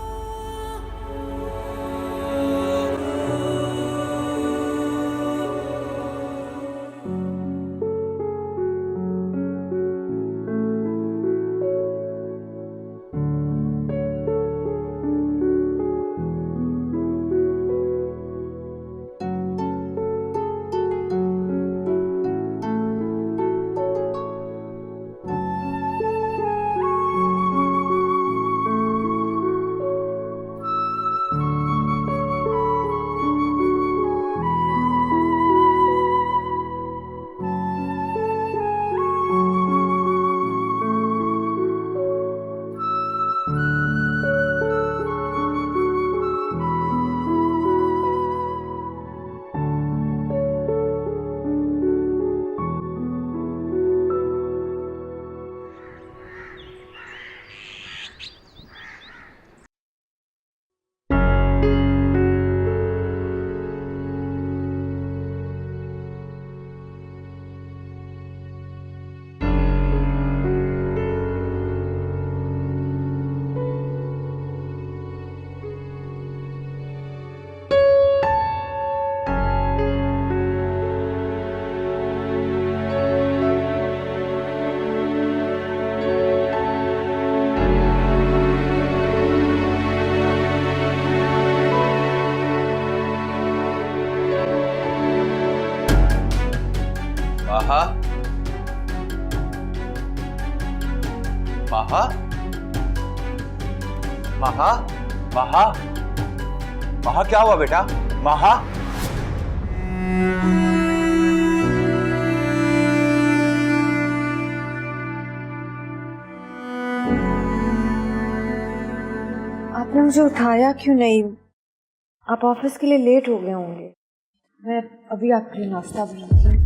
Speaker 5: महा, महा, महा, महा क्या हुआ बेटा? महा,
Speaker 15: आपने मुझे उठाया क्यों नहीं? आप ऑफिस के लिए लेट हो गए होंगे। मैं अभी आपके लिए नाश्ता बनाती हूँ।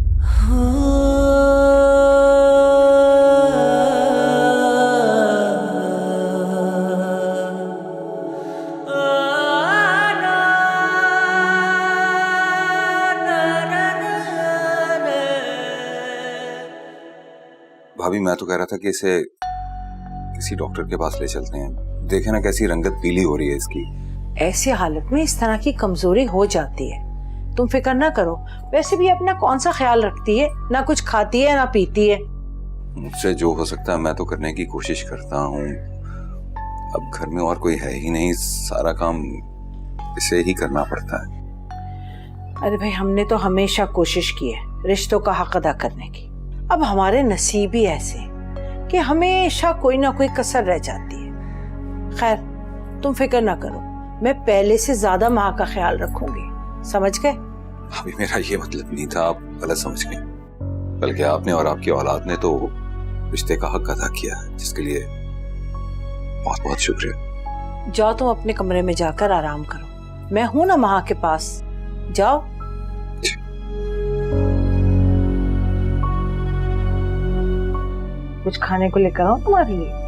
Speaker 5: भाभी मैं तो कह रहा था कि इसे किसी डॉक्टर के पास ले चलते हैं। देखे ना कैसी रंगत पीली हो रही है इसकी।
Speaker 3: ऐसी हालत में इस तरह की कमजोरी हो जाती है, तुम फिक्र ना करो। वैसे भी अपना कौन सा ख्याल रखती है, ना कुछ खाती है ना पीती है।
Speaker 5: मुझसे जो हो सकता है मैं तो करने की कोशिश करता हूँ। अब घर में और कोई है ही नहीं, सारा काम इसे ही करना पड़ता है।
Speaker 3: अरे भाई, हमने तो हमेशा कोशिश की है रिश्तों का हक अदा करने की। अब हमारे नसीब ही ऐसे कि हमेशा कोई ना कोई कसर रह जाती है। खैर तुम फिक्र ना करो, मैं पहले से ज्यादा माँ का ख्याल रखूंगी, समझ गए?
Speaker 5: अभी मेरा ये मतलब नहीं था, आप गलत समझ गए। बल्कि आपने और आपकी औलाद ने तो रिश्ते का हक अदा किया है, जिसके लिए बहुत बहुत शुक्रिया।
Speaker 3: जाओ तुम अपने कमरे में जाकर आराम करो, मैं हूं ना माँ के पास। जाओ। कुछ खाने को लेकर आऊं तुम्हारे लिए?